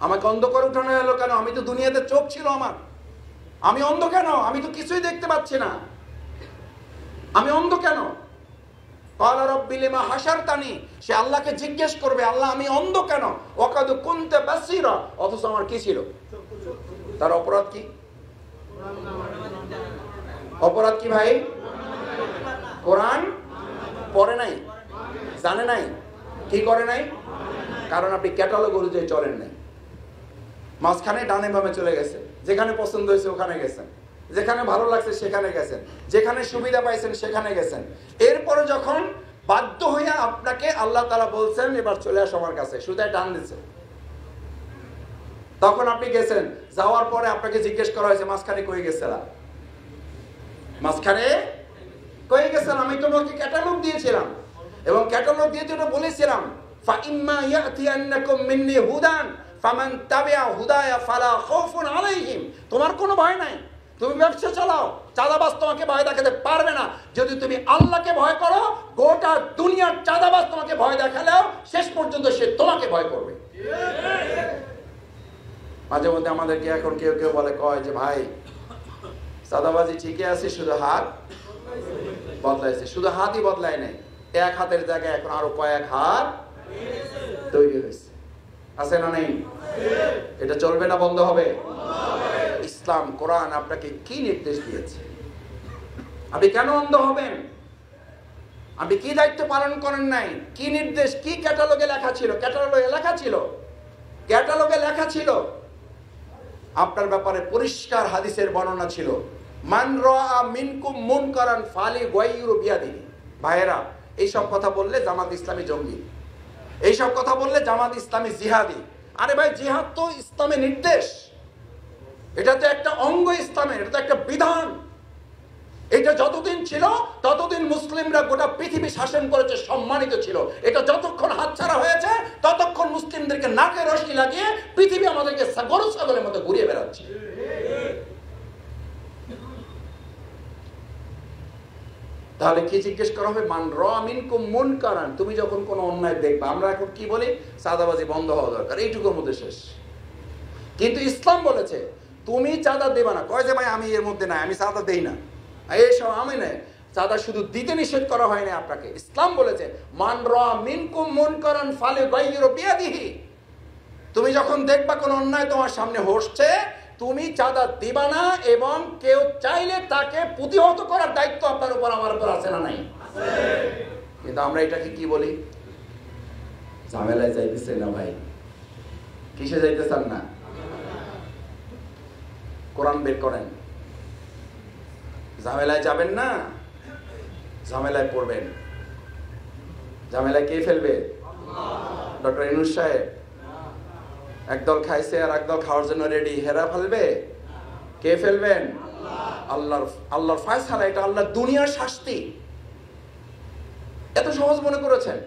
আমাকে অন্ধ করে উঠানো হলো কেন? আমি তো দুনিয়াতে চোখ ছিল আমার, আমি অন্ধ কেন? আমি তো কিছুই দেখতে পাচ্ছি না, আমি অন্ধ কেন? ক্বালা রাব্বি লিমা হাশারতানি, সে আল্লাহকে জিজ্ঞেস করবে আল্লাহ আমি অন্ধ কেন? ওয়া ক্বাদ কুনতা বাসীরা, অথচ আমার কি ছিল? তার অপরাধ কি? অপরাধ কি ভাই? কোরআন পড়ে নাই, জানে নাই, কি করে নাই? কারণ আপনি ক্যাটালগ অনুযায়ী চলেন নাই, মাঝখানে ডানে বামে চলে গেছে, যেখানে পছন্দ হয়েছে ওখানে গেছেন, যেখানে ভালো লাগছে সেখানে গেছেন, যেখানে সুবিধা পাইছেন সেখানে গেছেন। এরপরে যখন বাধ্য হইয়া আপনাকে আল্লাহ তাআলা বলছেন এবার চলে আস আমার কাছে, সুদায় ডান দিচ্ছে, তখন আপনি গেছেন, যাওয়ার পরে আপনাকে জিজ্ঞেস করা হয়েছে মাঝখানে কই গেছিলা, মাঝখানে কই গেছিলাম? আমি তোমাকে ক্যাটালগ দিয়েছিলাম এবং ক্যাটালগ দিয়ে যেটা বলেছিলাম ফা ইম্মা ইয়াতিয়ান্নাকুম মিন্নি হুদান ফামান তাবিআ হুদায়া ফালা খাউফুন আলাইহিম। তোমার কোনো ভয় নাই, তুমি ব্যবসা চালাও, চাঁদাবাজ তোমাকে ভয় দেখাতে পারবে না। যদি তুমি আল্লাহকে ভয় করো, গোটা দুনিয়ার চাঁদাবাজ তোমাকে ভয় দেখালেও শেষ পর্যন্ত সে তোমাকে ভয় করবে। মাঝে মধ্যে আমাদেরকে এখন কেউ কেউ বলে কয় যে ভাই চাঁদাবাজি ঠিকই আছে, শুধু হাত বদলাইছে, শুধু হাতই বদলায় নাই, এক হাতের জায়গায় এখন আরো কয়েক হাত তৈরি হয়েছে, আছে না নেই? এটা চলবে না বন্ধ হবে? ইসলাম কোরআন আপনাকে কি নির্দেশ দিয়েছে? আপনি কেন অন্ধ হবেন? আপনি কি দায়িত্ব পালন করেন নাই? কি নির্দেশ, কি ক্যাটালগে লেখা ছিল? ক্যাটালগে লেখা ছিল, ক্যাটালগে লেখা ছিল আপনার ব্যাপারে পরিষ্কার হাদিসের বর্ণনা ছিল মান রাআ মিনকুম মুনকারান ফালিগাইয়িরু বিয়াদিহি। ভাইয়েরা, এইসব কথা বললে জামাত ইসলামী জঙ্গি, এইসব কথা বললে জামাত ইসলামী জিহাদি। আরে ভাই, জিহাদ তো ইসলামের নির্দেশ, এটা তো একটা অঙ্গ ইসলামের, এটা তো একটা বিধান। এটা যতদিন ছিল ততদিন মুসলিমরা গোটা পৃথিবী শাসন করেছে, সম্মানিত ছিল। এটা যতক্ষণ হাতছাড়া হয়েছে ততক্ষণ মুসলিমদেরকে নাকে রশি লাগিয়ে পৃথিবী আমাদেরকে গরু ছাগলের মতো ঘুরিয়ে বেড়াচ্ছে। তাহলে কি জিজ্ঞেস করা হবে? মান রাআ মিনকুম মুনকারান, তুমি যখন কোনো অন্যায় দেখবে, আমরা এখন কি বলি? চাঁদাবাজি বন্ধ হওয়া দরকার, এইটুকুর মধ্যে শেষ। কিন্তু ইসলাম বলেছে তুমি চাঁদা দেবা না। কয় যে ভাই আমি এর মধ্যে নাই, আমি চাঁদা দেই না, এইসব আমি নাই। চাঁদা শুধু দিতে নিষেধ করা হয় না আপনাকে, ইসলাম বলেছে মান রাআ মিনকুম মুনকারান ফালিগাইয়িরু বিয়াদিহি। তুমি যখন দেখবা কোন অন্যায় তোমার সামনে হচ্ছে, তুমি চাঁদা দিবা না, এবং কেউ চাইলে তাকে প্রতিহত করার দায়িত্ব আপনার উপর, আমার উপর আছে না নাই? কিন্তু আমরা এটাকে কি বলি? ঝামেলায় যাইতেছে না ভাই। কিসে যাইতেছেন না? কোরআন বের করেন, ঝামেলায় যাবেন না, ঝামেলায় পড়বেন। ঝামেলায় কে ফেলবে? ডক্টর ইউনূস সাহেব একদল খাইছে আর একদল খাওয়ার জন্য রেডি, হেরা ফেলবে? কে ফেলবেন? আল্লাহর ফয়সালা, এটা আল্লাহর দুনিয়ার শাস্তি। এত সহজ মনে করেছেন?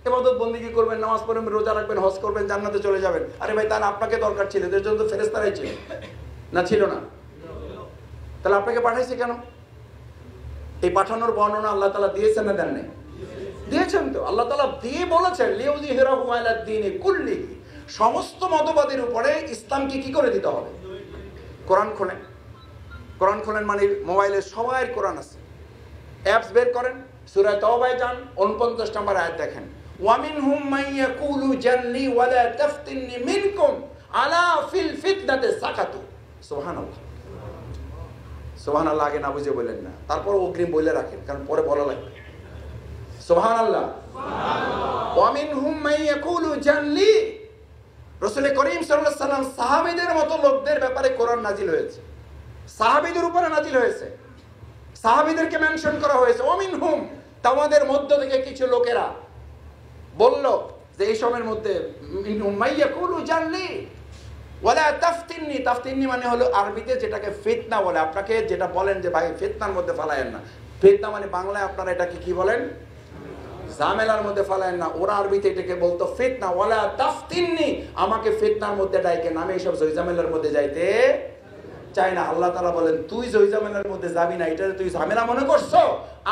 ইবাদত বন্দেগী করবেন, নামাজ পড়বেন, রোজা রাখবেন, হজ করবেন, জান্নাতে চলে যাবেন। আরে ভাই, তাহলে আপনাকে দরকার ছিল, এদের জন্য তো ফেরেশতারাই ছিল, না ছিল না? তাহলে আপনাকে পাঠাইছে কেন? এই পাঠানোর বর্ণনা আল্লাহ তাআলা দিয়েছেন না দেন নাই? দিয়েছেন তো। আল্লাহ তাআলা দিয়ে বলেছেন লিইউযহিরাহু আলা দ্বীনি কুল্লিহি, সমস্ত মতবাদের উপরে ইসলামকে কি করে দিতে হবে। কোরআন খোলেন, কোরআন খোলেন মানে মোবাইলে সবার কোরআন আছে, অ্যাপস বের করেন, সূরা তাওবায় যান, 49 নম্বর আয়াত দেখেন, ওয়া মিনহুম মান ইয়াকুলু জাল্লি ওয়া লা তাফতিননি মিনকুম আলা ফিল ফিতনাতি সাকাতু। সুবহানাল্লাহ, সুবহানাল্লাহ আগে না বুঝে বলেন না, তারপর অগ্রিম বলে রাখেন, কারণ পরে বলা লাগবে। সুবহানাল্লাহ, সুবহানাল্লাহ। ওয়া মিনহুম মান ইয়াকুলু জাল্লি, রাসূল করিম সাল্লাল্লাহু আলাইহি ওয়াসাল্লাম সাহাবীদের মতো লোকদের ব্যাপারে কোরআন নাজিল হয়েছে, সাহাবীদের উপরে নাজিল হয়েছে, সাহাবীদেরকে মেনশন করা হয়েছে। ওমিনহুম, তোমাদের মধ্য থেকে কিছু লোকেরা বলল যে এই সময়ের মধ্যে মাইয়াকুলু জানলি ওয়ালা তাফতিননি, তাফতিননি মানে হলো আরবিতে যেটাকে ফিতনা বলে। আপনাকে যেটা বলেন যে ভাই ফিতনার মধ্যে ফালায়েন না, ফিতনা মানে বাংলায় আপনারা এটাকে কি বলেন? ঝামেলার মধ্যে ফালায়েন না। ওরা আরবিতে এটাকে বলতো ফিতনা। ওয়ালা তাফতিননি, আমাকে ফিতনার মধ্যে ডাইকে না, আমি এইসব ঝামেলার মধ্যে যাইতে চাই না। আল্লাহ তাআলা বলেন তুই ওই ঝামেলার মধ্যে যাবি না, এটা তুই ঝামেলা মনে করছো?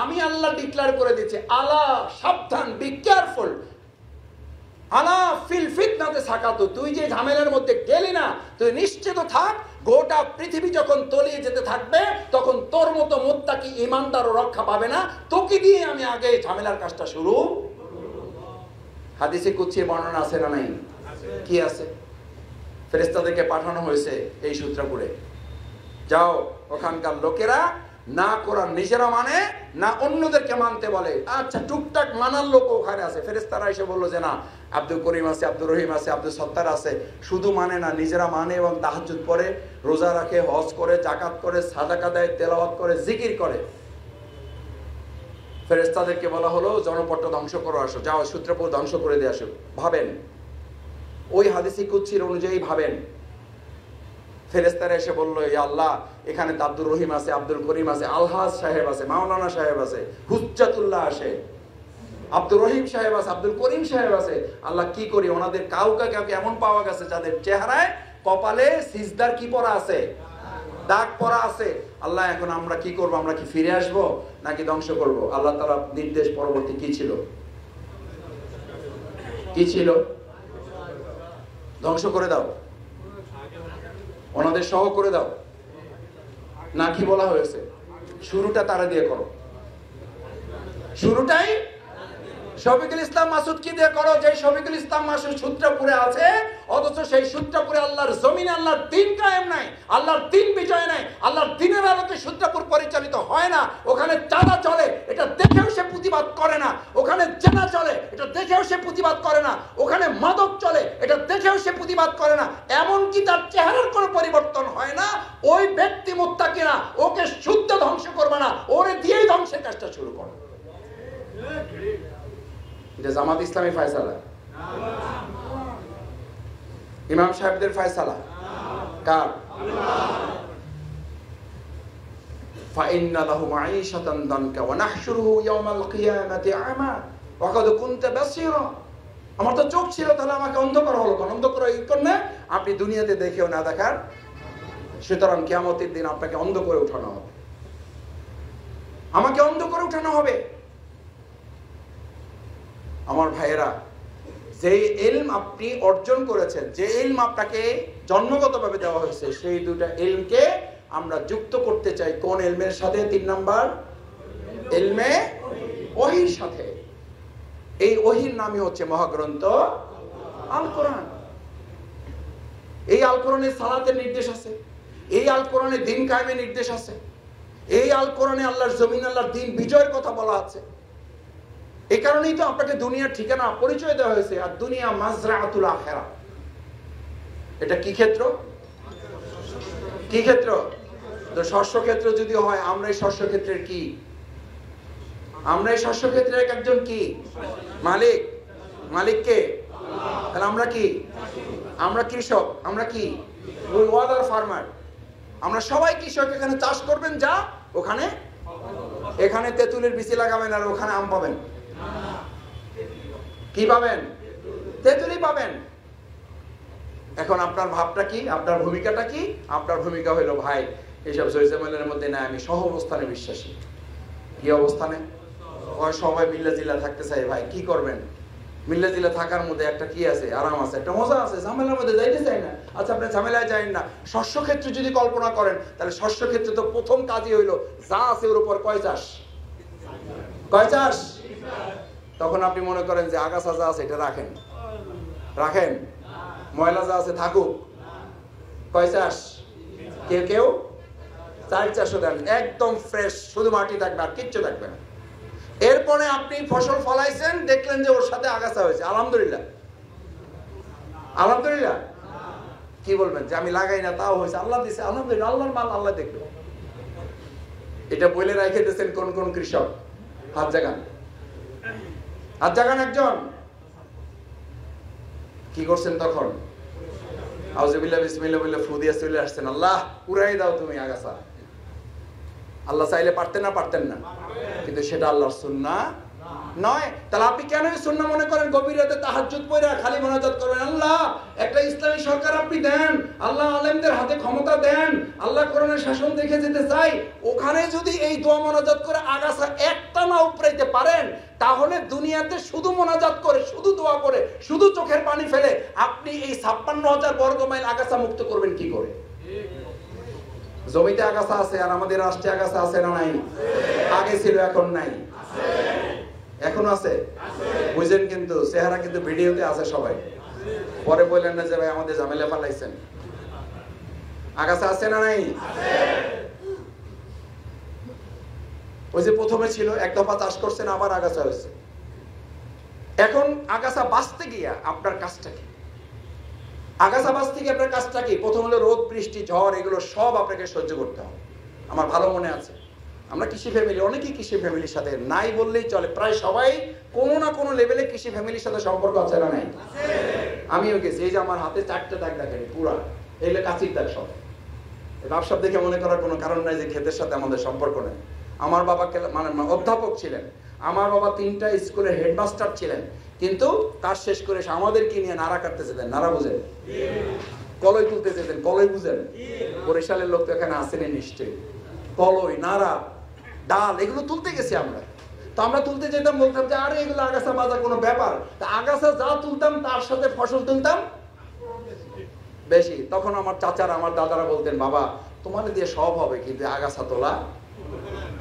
আমি আল্লাহ ডিক্লেয়ার করে দিচ্ছি, আলা সাবধান, বি কেয়ারফুল, আলা ফিল ফিতনাতে সাকাতু, তুই যে ঝামেলার মধ্যে গেলি না, তুই নিশ্চিত থাক গোটা পৃথিবী যখন তলিয়ে যেতে থাকবে তখন তোর মতো মুত্তাকি ঈমানদারও রক্ষা পাবে না, তোকে দিয়ে আমি আগে ঝামেলার কাজটা শুরু। হাদিসে কুদসির বর্ণনা আছে না নাই? কি আছে? ফেরেশতাদেরকে পাঠানো হয়েছে এই সূত্রপুরে, যাও ওখানকার লোকেরা না কোরআন নিজেরা মানে না অন্যদেরকে মানতে বলে। আচ্ছা, টুকটাক মানার লোক ওখানে আছে। ফেরেশতারা এসে বললো যে না, আব্দুল করিম আছে, আব্দুর রহিম আছে, আব্দুল সত্তার আছে, শুধু মানে না, নিজেরা মানে এবং তাহাজ্জুদ পড়ে, রোজা রাখে, হজ করে, যাকাত করে, সাদাকা দেয়, তেলাওয়াত করে, জিকির করে। ফেরেশতাদেরকে বলা হলো জনপদটা ধ্বংস করে আসো, যাও সূত্রপুর ধ্বংস করে দিয়ে আসো। ভাবেন, ওই হাদিসে কুদসির অনুযায়ী ভাবেন, ফেরেশতারা এসে বললো ইয়া আল্লাহ, এখানে তো আব্দুর রহিম আছে, আব্দুল করিম আছে, আলহাজ সাহেব আছে, মাওলানা সাহেব আছে, হুজ্জাতুল্লাহ আছে, আব্দুর রহিম সাহেব আছে, আব্দুল করিম সাহেব আছে। আল্লাহ কি করি, ওনাদের কাউকে এমন পাওয়া গেছে যাদের চেহারায় কপালে সিজদার কি পরা আছে, দাগ পরা আছে। আল্লাহ এখন আমরা কি করব? আমরা কি ফিরে আসব নাকি ধ্বংস করব? আল্লাহ তাআলা নির্দেশ পরবর্তী কি ছিল? কি ছিল? ধ্বংস করে দাও, ওনাদের সহ করে দাও, না কি বলা হয়েছে? শুরুটা তারা দিয়ে করো, শুরুটাই শফিকুল ইসলাম মাসুদ কি দিয়ে করো? যে শফিকুল ইসলাম মাসুদ সূত্রপুরে আছে, অথচ সেই সূত্রপুরে আল্লাহর জমিনে আল্লাহর দ্বীন কায়েম নাই, আল্লাহর দ্বীন বিজয় নাই, আল্লাহর দ্বীনের আলোকে সূত্রপুর পরিচালিত হয় না। ওখানে চাঁদা চলে, এটা দেখেও সে প্রতিবাদ করে না। ওখানে জেনা চলে, এটা দেখেও সে প্রতিবাদ করে না। ওখানে মাদক চলে, এটা দেখেও সে প্রতিবাদ করে না। এমনকি তার চেহারার কোনো পরিবর্তন হয় না। ওই ব্যক্তি মুত্তাকিরা ওকে শুদ্ধ ধ্বংস করবে না, ওরে দিয়েই ধ্বংসের কাজটা শুরু করে। এটা জামাত ইসলামী ফয়সালা, ইমাম সাহেবদের ফয়সালা, কার? ফাইন্না লাহু মাঈশাতান দানকা ওয়া নাহশুরুহু ইয়াওমাল কিয়ামাতি আমা ওয়া কাদ কুনতা বাসীরা। আমার তো চোখ ছিল, তাহলে আমাকে অন্ধ করা হলো কেন? অন্ধ করা এই কারণে আপনি দুনিয়াতে দেখেও না দেখার, সুতরাং কিয়ামতের দিন আপনাকে অন্ধ করে উঠানো হবে, আমাকে অন্ধ করে উঠানো হবে। আমার ভাইয়েরা, যে ইলম আপনি অর্জন করেছেন, যে ইলম আপনাকে জন্মগতভাবে দেওয়া হয়েছে, সেই দুটা ইলমকে আমরা যুক্ত করতে চাই কোন ইলমের সাথে? 3 নাম্বার, ইলমে ওহীর সাথে। এই ওহীর নামই হচ্ছে মহাগ্রন্থ আল কোরআন। এই আল কোরআনে সালাতের নির্দেশ আছে, এই আল কোরআনে দ্বীন কায়েমের নির্দেশ আছে, এই আল কোরআনে আল্লাহর জমিন, আল্লাহর দ্বীন বিজয়ের কথা বলা আছে। এই কারণেই তো আপনাকে দুনিয়ার ঠিকানা পরিচয় দেওয়া হয়েছে। আর দুনিয়া মাজরাআতুল আখিরা, এটা কি ক্ষেত্র? কি ক্ষেত্র? তো শস্য ক্ষেত্র যদি হয়, আমরা এই শস্য ক্ষেত্রের কি? আমরা এই শস্য ক্ষেত্রের একজন কি মালিক? মালিক কে? তাহলে আমরা কি? আমরা কৃষক। আমরা কি? উই ওয়াদার ফার্মার। আমরা সবাই কৃষক। এখানে চাষ করবেন যা, ওখানে এখানে তেঁতুলের বিচি লাগাবেন আর ওখানে আম পাবেন। কি পাবেন? তেঁতুলই পাবেন। এখন আপনার ভাবটা কি? আপনার ভূমিকাটা কি? আপনার ভূমিকা হইল ভাই এইসব জয়জামালের মধ্যে না, আমি সহ অবস্থানে বিশ্বাসী। কি অবস্থানে? সবাই মিল্লা জিল্লা থাকতে চাই। ভাই কি করবেন? মিল্লা জিল্লা থাকার মধ্যে একটা কি আছে? আরাম আছে, একটা মজা আছে। ঝামেলার মধ্যে যাইতে চাই না। আচ্ছা, আপনি ঝামেলায় যাই না। শস্য ক্ষেত্রে যদি কল্পনা করেন, তাহলে শস্য ক্ষেত্রে তো প্রথম কাজই হইলো যা আছে ওর উপর কয় চাষ? কয় চাষ? তখন আপনি মনে করেন যে আগাছা যা আছে এটা রাখেন, রাখেন, ময়লা যা আছে থাকুক। কয় চাষ? কেউ কেউ 4 চাষও দেন, একদম ফ্রেশ, শুধু মাটি থাকবে আর কিচ্ছু থাকবে না। এরপরে আপনি ফসল ফলাইছেন, দেখলেন যে ওর সাথে আগাছা হয়েছে, আলহামদুলিল্লাহ। আলহামদুলিল্লাহ কি বলবেন? যে আমি লাগাই না তাও হয়েছে, আল্লাহ দিছে, আলহামদুলিল্লাহ, আল্লাহর মাল আল্লাহ দেখলো। এটা বলে রেখে দিয়েছেন কোন কোন কৃষক? হাত জাগান, হাত জাগান একজন। কি করছেন তখন? আউযুবিল্লাহ বিসমিল্লাহ বলে ফু দিয়ে চলে আসছেন, আল্লাহ উড়াই দাও তুমি আগাছা। আল্লাহ চাইলে পারতেন না? পারতেন না, কিন্তু সেটা আল্লাহর সুন্নাহ নয়। তাহলে আপনি কেন সুন্নাহ মনে করেন? গভীর রাতে তাহাজ্জুদ পড়া খালি মুনাজাত করবেন, আল্লাহ একটা ইসলামী সরকার আপনি দেন, আল্লাহ আলেমদের হাতে ক্ষমতা দেন, আল্লাহ কোরআনের শাসন দেখে যেতে চাই। ওখানে যদি এই দোয়া মুনাজাত করে আগাছা একটা না উপড়াইতে পারেন, তাহলে দুনিয়াতে শুধু মুনাজাত করে, শুধু দোয়া করে, শুধু চোখের পানি ফেলে আপনি এই 56,000 বর্গ মাইল আগাছা মুক্ত করবেন কি করে? জমিতে আগাছা আছে আর আমাদের রাষ্ট্রে আগাছা আছে না নাই? আগে ছিল, এখন নাই। এখন আছে, বুঝেন? কিন্তু চেহারা কিন্তু ভিডিওতে আছে সবাই। পরে বললেন না যে ভাই আমাদের ঝামেলা ফালাইছেন। আগাছা আছে না নাই? ওই যে প্রথমে ছিল এক দফা চাষ করছেন, আবার আগাছা হয়েছে। এখন আগাছা বাঁচতে গিয়া আপনার কাজটা কি? আগাছা বাঁচতে গিয়ে আপনার কাজটা কি? প্রথম হলো রোদ, বৃষ্টি, ঝড়, এগুলো সব আপনাকে সহ্য করতে হবে। আমার ভালো মনে আছে, আমরা কৃষি ফ্যামিলি, অনেকেই কৃষি ফ্যামিলির সাথে নাই বললেই চলে, প্রায় সবাই কোনো না কোনো লেভেলে কৃষি ফ্যামিলির সাথে সম্পর্ক আছে না নাই? আমিও গেছি। এই যে আমার হাতে 4টে দাগ দেখেন, পুরা এগুলো কাঁচির দাগ। সব ব্যবসা দেখে মনে করার কোনো কারণ নাই যে ক্ষেতের সাথে আমাদের সম্পর্ক নেই। আমার বাবা মানে অধ্যাপক ছিলেন, আমার বাবা 3টা স্কুলের হেডমাস্টার ছিলেন, কিন্তু কাজ শেষ করে এসে আমাদেরকে নিয়ে নাড়া কাটতে যেতেন। নাড়া বুঝেন? কলই তুলতে যেতেন। কলই বুঝেন? বরিশালের লোক তো এখানে আসেনি নিশ্চয়ই। কলই, নাড়া, ডাল, এগুলো তুলতে গেছি আমরা। তো আমরা তুলতে যেতাম, বলতাম যে আরে এগুলো আগাছা মাজা কোনো ব্যাপার। তা আগাছা যা তুলতাম তার সাথে ফসল তুলতাম বেশি। তখন আমার চাচারা, আমার দাদারা বলতেন, বাবা তোমাদের দিয়ে সব হবে, কিন্তু আগাছা তোলা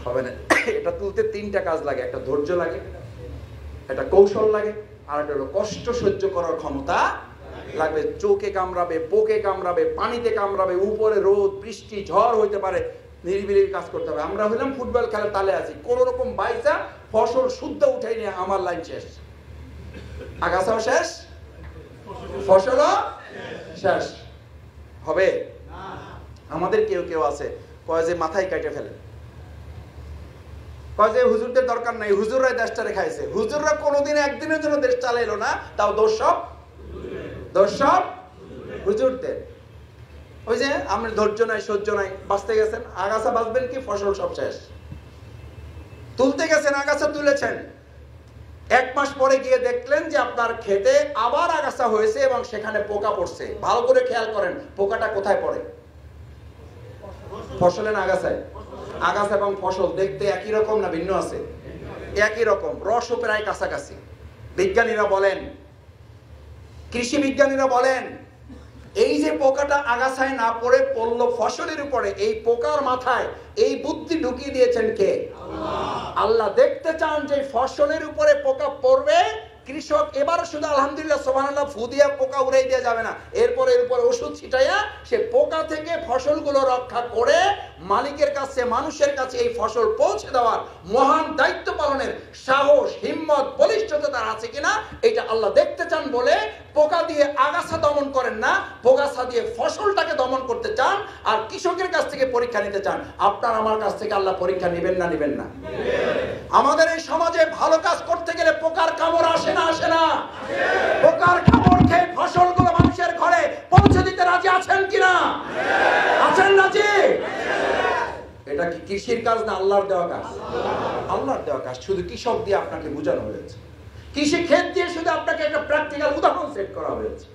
হবে না। এটা তুলতে 3টা কাজ লাগে, একটা ধৈর্য লাগে, একটা কৌশল লাগে, আর একটা হলো কষ্ট সহ্য করার ক্ষমতা লাগবে। চোখে কামড়াবে, পোকে কামড়াবে, পানিতে কামড়াবে, উপরে রোদ, বৃষ্টি, ঝড় হইতে পারে, নিরিবিলি কাজ করতে হবে। আমরা হইলাম ফুটবল খেলার তালে আছি, কোন রকম বাইসা ফসল শুদ্ধ উঠাই নিয়ে আমার লাইন শেষ। আগাছাও শেষ, ফসলও শেষ হবে। আমাদের কেউ কেউ আছে কয় যে মাথায় কেটে ফেলে, কয় যে হুজুরদের দরকার নাই, হুজুররাই দেশটারে খাইছে। হুজুররা কোনোদিন একদিনের জন্য দেশ চালাইলো না, তাও দোষ সব হুজুরদের। ওই যে আমরা ধৈর্য নাই, সহ্য নাই, বাঁচতে গেছেন, আগাছা বাঁচবেন কি? ফসল সব শেষ। তুলতে গেছেন, আগাছা তুলেছেন, 1 মাস পরে গিয়ে দেখলেন যে আপনার ক্ষেতে আবার আগাছা হয়েছে এবং সেখানে পোকা পড়ছে। ভালো করে খেয়াল করেন, পোকাটা কোথায় পড়ে? ফসলে না আগাছায়? আগাছা এবং ফসল দেখতে একই রকম না ভিন্ন আছে? একই রকম, রসও প্রায় কাছাকাছি। বিজ্ঞানীরা বলেন, কৃষি বিজ্ঞানীরা বলেন, এই যে পোকাটা আগাছায় না পড়ে পড়লো ফসলের উপরে, এই পোকার মাথায় এই বুদ্ধি ঢুকিয়ে দিয়েছেন কে? আল্লাহ। দেখতে চান যে ফসলের উপরে পোকা পড়বে, কৃষক এবারও শুধু আলহামদুলিল্লাহ সুবহানাল্লাহ ফু দিয়া পোকা উড়াই দেওয়া যাবে না, এরপরে এর উপরে ওষুধ ছিটাইয়া সে পোকা থেকে ফসলগুলো রক্ষা করে মালিকের কাছে, মানুষের কাছে এই ফসল পৌঁছে দেওয়ার মহান দায়িত্ব পালনের সাহস, হিম্মত, বলিষ্ঠতা তার আছে কিনা এটা আল্লাহ দেখতে চান বলে পোকা দিয়ে আগাছা দমন করেন না, পোকাছা দিয়ে ফসলটাকে দমন করতে চান। আর কৃষকের কাছ থেকে পরীক্ষা নিতে চান। আপনার আমার কাছ থেকে আল্লাহ পরীক্ষা নেবেন না? নেবেন না। আমাদের এই সমাজে ভালো কাজ করতে গেলে পোকার কামড় আসে না আসে না? পোকার কামড় খেয়ে ফসলগুলো মানুষের ঘরে পৌঁছে দিতে রাজি আছেন কিনা? আছেন রাজি? এটা কি কৃষির কাজ না আল্লাহর দেওয়া কাজ? আল্লাহর দেওয়া কাজ। শুধু কৃষক দিয়ে আপনাকে বোঝানো হয়েছে, কৃষি ক্ষেত দিয়ে শুধু আপনাকে একটা প্র্যাকটিক্যাল উদাহরণ সেট করা হয়েছে।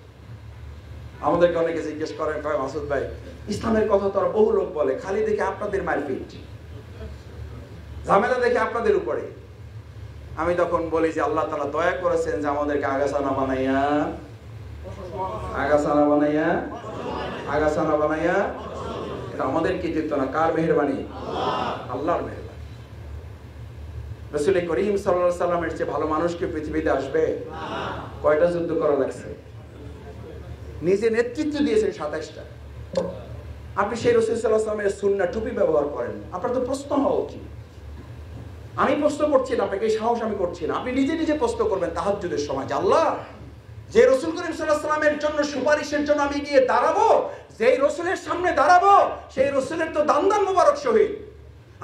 আমাদেরকে অনেকে জিজ্ঞেস করেন, কয় মাসুদ ভাই ইসলামের কথা তো আর বহু লোক বলে, খালি দেখে আপনাদের মারপিট ঝামেলা দেখে আপনাদের উপরে। আমি তখন বলি যে আল্লাহ তাআলা দয়া করেছেন যে আমাদেরকে আগাছানা বানাইয়া এটা আমাদের কৃতিত্ব না, কার মেহেরবানি? আল্লাহর মেহেরবানি। রাসূল করিম সাল্লাল্লাহু আলাইহি সাল্লামের চেয়ে ভালো মানুষ কি পৃথিবীতে আসবে? কয়টা যুদ্ধ করা লাগছে? নিজে নেতৃত্ব দিয়েছেন 27টা। আপনি সেই রাসূল সাল্লাল্লাহু আলাইহি সাল্লামের সুন্নাহ টুপি ব্যবহার করেন, আপনার তো প্রশ্ন হওয়া উচিত। আমি প্রশ্ন করছি না আপনাকে, এই সাহস আমি করছি না, আপনি নিজে নিজে প্রশ্ন করবেন তাহাজ্জুদের সময় যে আল্লাহ, যে রাসূল করিম সাল্লাল্লাহু আলাইহি সাল্লামের জন্য সুপারিশের জন্য আমি গিয়ে দাঁড়াবো, যেই রাসূলের সামনে দাঁড়াবো সেই রাসূলের তো দান মোবারক শহীদ।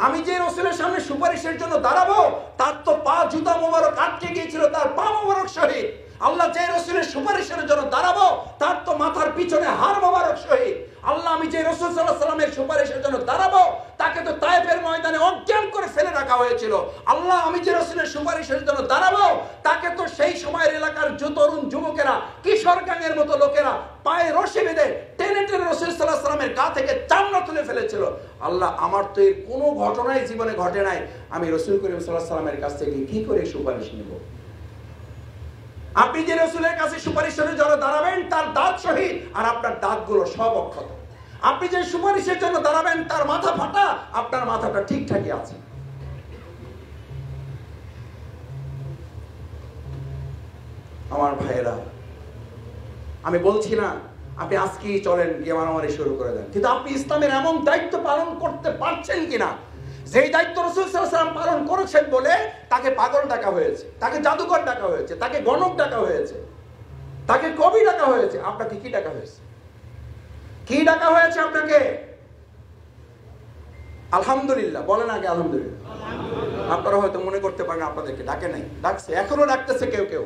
আমি যে রাসূলের সামনে সুপারিশের জন্য দাঁড়াবো তার তো পা জুতা মোবারক আটকে গিয়েছিল, তার পা মোবারক শহীদ। আল্লাহ, যে রাসূলের সুপারিশের জন্য দাঁড়াবো তার তো মাথার পিছনে হাড় মোবারক শহীদ। আল্লাহ, আমি যে রাসূল সাল্লাল্লাহু আলাইহি ওয়াসাল্লামের সুপারিশের জন্য দাঁড়াবো তাকে তো তায়েফের ময়দানে অজ্ঞান করে ফেলে রাখা হয়েছিল। আল্লাহ, আমি যে রাসূলের সুপারিশের জন্য দাঁড়াবো তাকে তো সেই সময়ের এলাকার তরুণ যুবকেরা, কিশোর গ্যাংয়ের মতো লোকেরা পায়ে রশি বেঁধে টেনে টেনে রাসূল সাল্লাল্লাহু আলাইহি ওয়াসাল্লামের গা থেকে চামড়া তুলে ফেলেছিল। আল্লাহ, আমার তো এর কোনো ঘটনাই জীবনে ঘটে নাই, আমি রাসূল করিম সাল্লাল্লাহু আলাইহি ওয়াসাল্লামের কাছ থেকে কি করে সুপারিশ নেব? আপনি যে রাসূলের কাছে সুপারিশের জন্য দাঁড়াবেন তার দাঁত শহীদ আর আপনার দাঁতগুলো সব অক্ষত। আপনি যে সুপারিশের জন্য দাঁড়াবেন তার মাথা ফাটা, আপনার মাথাটা ঠিকঠাকই আছে। আমার ভাইয়েরা, আমি বলছি না আপনি আজকেই চলেন গিয়ে মারামারি শুরু করে দেন, কিন্তু আপনি ইসলামের এমন দায়িত্ব পালন করতে পারছেন কিনা যেই দায়িত্ব রাসূল সাল্লাল্লাহু আলাইহি ওয়াসাল্লাম পালন করেছেন বলে তাকে পাগল ডাকা হয়েছে, তাকে জাদুকর ডাকা হয়েছে, তাকে গণক ডাকা হয়েছে, তাকে কবি ডাকা হয়েছে। আপনাকে কি ডাকা হয়েছে? কি ডাকা হয়েছে আপনাকে? আলহামদুলিল্লাহ বলেন আগে, আলহামদুলিল্লাহ। আপনারা হয়তো মনে করতে পারেন আপনাদেরকে ডাকে নাই, ডাকছে, এখনো ডাকতেছে কেউ কেউ।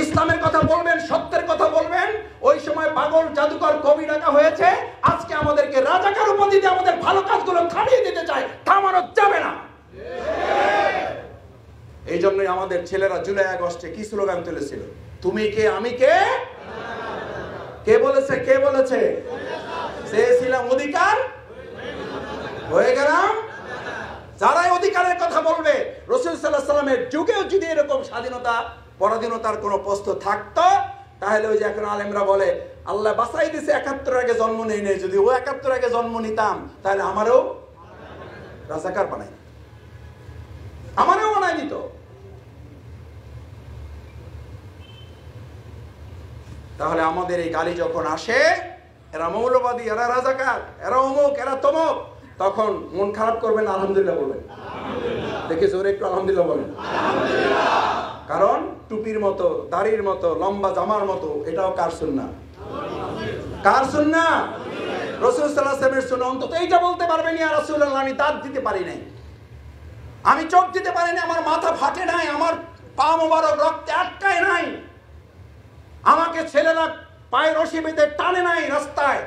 ইসলামের কথা বলবেন, সত্যের কথা বলবেন, ওই সময় পাগল জাদুকর কবি ডাকা হয়েছে। আজকে আমাদেরকে রাজাকার উপাধি দিয়ে আমাদের ভালো কাজগুলো থামিয়ে দিতে চায়, থামানো যাবে না। এই জন্যই আমাদের ছেলেরা জুলাই আগস্টে কি স্লোগান তুলেছিল? তুমি কে আমি কে? কে বলেছে? কে বলেছে? চেয়েছিলাম অধিকার, হয়ে গেলাম। যারাই অধিকারের কথা বলবে, রাসূল সাল্লাল্লাহু আলাইহি ওয়াসাল্লামের যুগেও যদি এরকম স্বাধীনতা পরাধীনতার কোনো প্রশ্ন থাকতো, তাহলে ওই যে এখন আলেমরা বলে আল্লাহ বাঁচাই দিছে ৭১ আগে জন্ম নেই নেই, যদি ও ৭১ আগে জন্ম নিতাম তাহলে আমারও রাজাকার বানাই, আমারও বানাই দিত। তাহলে আমাদের এই গালি যখন আসে, এরা মৌলবাদী, এরা রাজাকার, এরা অমুক, এরা তমুক, তখন মন খারাপ করবেন, আলহামদুলিল্লাহ বলবেন। দেখে জোরে একটু আলহামদুলিল্লাহ বলেন। কারণ টুপির মতো, দাড়ির মতো, লম্বা জামার মতো এটাও কার সুন্নাহ? কার সুন্নাহ? রাসূল সাল্লাল্লাহু আলাইহি ওয়াসাল্লামের সুন্নাহ। অন্তত এইটা বলতে পারবেন, ইয়া রাসূলুল্লাহ, আমি দাঁত দিতে পারি নাই, আমি চোখ দিতে পারি নাই, আমার মাথা ফাটে নাই, আমার পা মোবারক রক্তে আটকায় নাই, আমাকে ছেলেরা পায়ে রশি বেঁধে টানে নাই রাস্তায়,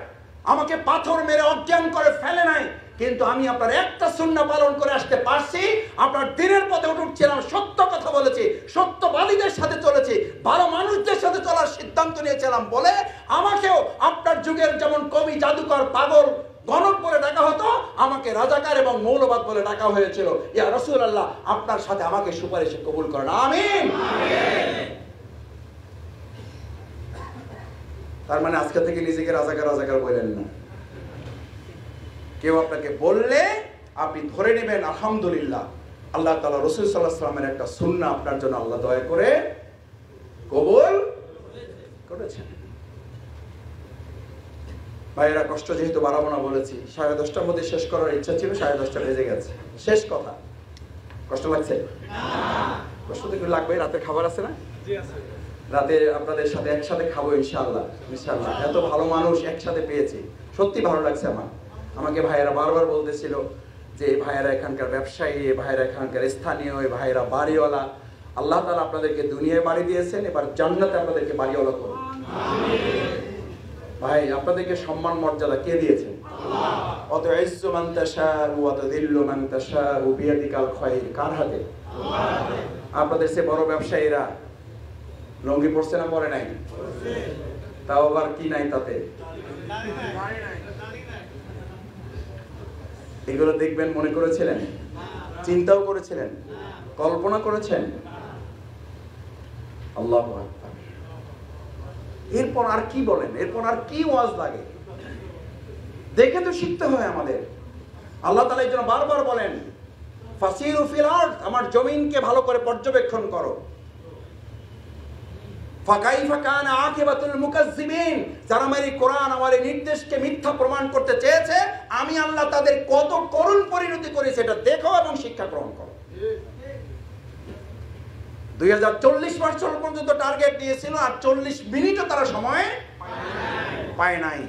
আমাকে পাথর মেরে অজ্ঞান করে ফেলে নাই, কিন্তু আমি আপনার একটা সুন্নাহ পালন করে আসতে পারছি। আপনার দিনের পথে উঠছিলাম, সত্য কথা বলেছি, সত্যবাদীদের সাথে চলেছি, ভালো মানুষদের সাথে চলার সিদ্ধান্ত নিয়েছিলাম বলে আমাকেও আপনার যুগের যেমন কবি, জাদুকর, পাগল, গণক বলে ডাকা হতো, আমাকে রাজাকার এবং মৌলবাদ বলে ডাকা হয়েছিল। ইয়া রাসূলুল্লাহ, আপনার সাথে আমাকে সুপারিশে কবুল করেন, আমিন। তার মানে আজকে থেকে নিজেকে রাজাকার রাজাকার বলেন না। কেউ আপনাকে বললে আপনি ধরে নেবেন আলহামদুলিল্লাহ, আল্লাহ তাআলা রাসূল সাল্লাল্লাহু আলাইহি ওয়াসাল্লামের একটা সুন্নাহ আপনার জন্য আল্লাহ দয়া করে কবুল করেছেন। ভাইয়েরা, কষ্ট যেহেতু বাড়াবো না বলেছি, 10:30টার মধ্যে শেষ করার ইচ্ছা ছিল, 10:30টা বেজে গেছে। শেষ কথা, কষ্ট লাগছে? কষ্ট তো একটু লাগবে, রাতের খাবার আছে না? রাতে আপনাদের সাথে একসাথে খাবো ইনশাআল্লাহ। ইনশাআল্লাহ এত ভালো মানুষ একসাথে পেয়েছি, সত্যি ভালো লাগছে আমার। আমাকে ভাইয়েরা বারবার বলতেছিল যে এই ভাইয়েরা এখানকার ব্যবসায়ী, এই ভাইয়েরা এখানকার স্থানীয়, এই ভাইয়েরা বাড়িওয়ালা, আল্লাহ তাআলা আপনাদেরকে দুনিয়ায় বাড়ি দিয়েছেন, এবার জান্নাতে আপনাদেরকে বাড়িওয়ালা করুন। ভাই, আপনাদেরকে সম্মান মর্যাদা কে দিয়েছেন? আল্লাহ। অত ইজ্জু মান তাশাউ ওয়া তুযিল্লু মান তাশাউ বিয়াদিকাল খায়র, কার হাতে? আল্লাহ। আপনাদের সে বড় ব্যবসায়ীরা লঙ্গি পরছে না পরে নাই? তাও আবার কি নাই তাতে? এগুলো দেখবেন মনে করেছিলেন? চিন্তাও করেছিলেন? কল্পনা করেছেন? আল্লাহু আকবার। এরপর আর কি বলেন? এরপর আর কি ওয়াজ লাগে? দেখে তো শিখতে হয় আমাদের। আল্লাহ তাআলা এর জন্য বারবার বলেন, ফাসিরু ফিল আরদ, আমার জমিনকে ভালো করে পর্যবেক্ষণ করো। ফাকাইফা কানা আকিবাতুল মুকাজ্জিবিন, যারা আমার এই কোরআন, আমার এই নির্দেশকে মিথ্যা প্রমাণ করতে চেয়েছে, আমি আল্লাহ তাদের কত করুণ পরিণতি করেছি এটা দেখো এবং শিক্ষা গ্রহণ করো। 2040 বছর পর্যন্ত টার্গেট দিয়েছিল, আর 40 মিনিটও তারা সময় পায় নাই।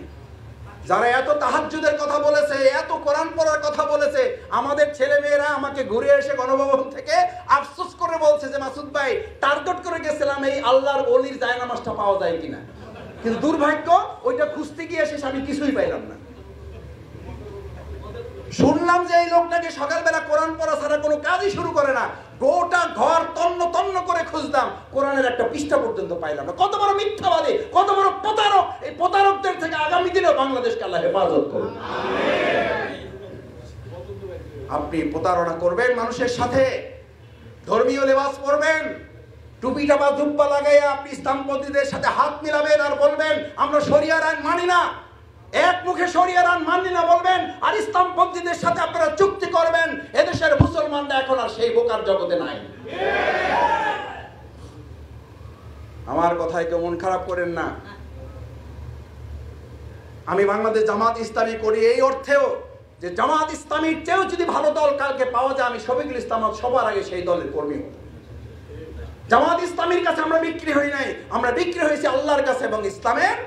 যারা এত তাহাজ্জুদের কথা বলেছে, এত কোরআন পড়ার কথা বলেছে, আমাদের ছেলে মেয়েরা আমাকে ঘুরে এসে গণভবন থেকে আফসোস করে বলছে যে মাসুদ ভাই, টার্গেট করে গেছিলাম এই আল্লাহর ওলির জায়নামাজটা পাওয়া যায় কিনা, কিন্তু দুর্ভাগ্য ওইটা খুঁজতে গিয়ে শেষ আমি কিছুই পাইলাম না। শুনলাম যে এই লোকটাকে সকালবেলা কোরআন পড়া ছাড়া কোনো কাজই শুরু করে না। গোটা ঘর তন্ন তন্ন করে খুঁজলাম, কোরআনের একটা পৃষ্ঠা পর্যন্ত পাইলাম না। কত বড় মিথ্যাবাদী, কত বড় প্রতারক! এই প্রতারকদের থেকে আগামী দিনে বাংলাদেশকে আল্লাহ হেফাজত করুন। আপনি প্রতারণা করবেন মানুষের সাথে, ধর্মীয় লেবাস পরবেন, টুপিটা বা জুব্বা লাগাইয়া আপনি ইসলামপন্থীদের সাথে হাত মিলাবেন আর বলবেন আমরা শরিয়ার আইন মানি না, এক মুখে শরিয়ার আইন মানি না বলবেন, আর ইসলামপন্থীদের সাথে আপনারা চুক্তি করবেন। এদেশের মুসলমানরা এখন আর সেই বোকার জগতে নাই। আমার কথায় কেউ মন খারাপ করেন না। আমি বাংলাদেশ জামাত ইসলামী করি এই অর্থেও যে জামাত ইসলামীর চেয়েও যদি ভালো দল কালকে পাওয়া যায়, আমি শফিকুল ইসলাম সবার আগে সেই দলের কর্মী হব। জামাত ইসলামীর কাছে আমরা বিক্রি হই নাই, আমরা বিক্রি হয়েছি আল্লাহর কাছে এবং ইসলামের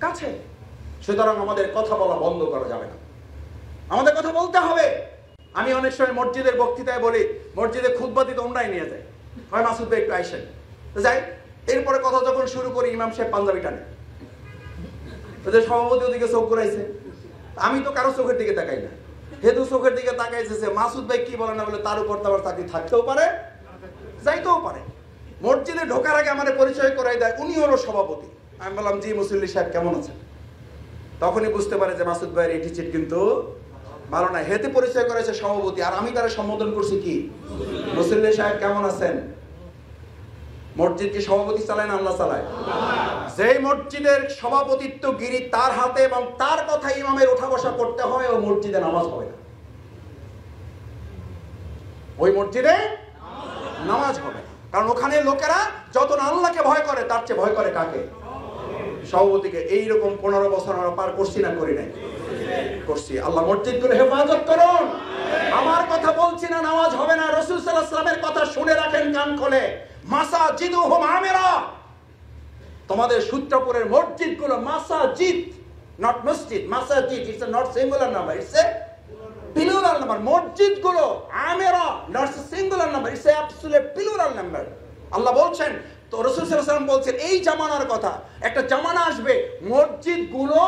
কাছে। সুতরাং আমাদের কথা বলা বন্ধ করা যাবে না, আমাদের কথা বলতে হবে। আমি অনেক সময় মসজিদের বক্তৃতায় বলি, মসজিদে খুতবা দিতে ওমরাই নিয়ে যায়, হয় মাসুদ ভাই একটু আইসেন, যাই। এরপরে কথা যখন শুরু করি, ইমাম সাহেব পাঞ্জাবি টানে, ওদের সভাপতি ওদিকে চোখ ঘুরাইছে। আমি তো কারো চোখের দিকে তাকাই না, হেতু চোখের দিকে তাকাইছে মাসুদ ভাই কি বলে না বলে, তার উপর তো আবার চাকরি থাকতেও পারে, যাইতেও পারে। মসজিদে ঢোকার আগে আমার পরিচয় করাই দেয়, উনি হলো সভাপতি। আমি বললাম জি মুসল্লি সাহেব কেমন আছেন? তখনই বুঝতে পারে যে মাসুদ ভাইয়ের এটিচিউড কিন্তু ভালো না। হেতে পরিচয় করেছে সভাপতি, আর আমি তারা সম্বোধন করছি কি মুসল্লি সাহেব কেমন আছেন। মসজিদ কি সভাপতি চালায় না আল্লাহ চালায়? যেই মসজিদের সভাপতিত্ব গিরি তার হাতে এবং তার কথা ইমামের ওঠা বসা করতে হয়, ও মসজিদে নামাজ হবে না, ওই মসজিদে নামাজ হবে না। কারণ ওখানে লোকেরা যত না আল্লাহকে ভয় করে, তার চেয়ে ভয় করে কাকে? সভাপতিকে। এইরকম 15 বছর আমরা পার করছি না করি নাই? করছি। আল্লাহ মসজিদগুলো হেফাজত করুন। আমার কথা বলছি না নামাজ হবে না, রাসূল সাল্লাল্লাহু আলাইহি ওয়াসাল্লামের কথা শুনে রাখেন কান খুলে। মাসাজিদুহুম আমিরা, তোমাদের সূত্রপুরের মসজিদগুলো মাসাজিদ, নট মসজিদ, মাসাজিদ, it's not singular number, it's a plural number. মসজিদগুলো আমিরা, not singular number, it's a absolute plural number. আল্লাহ বলছেন, তো রাসূল সাল্লাল্লাহু আলাইহি ওয়াসাল্লাম বলছেন এই জামানার কথা, একটা জামানা আসবে মসজিদগুলো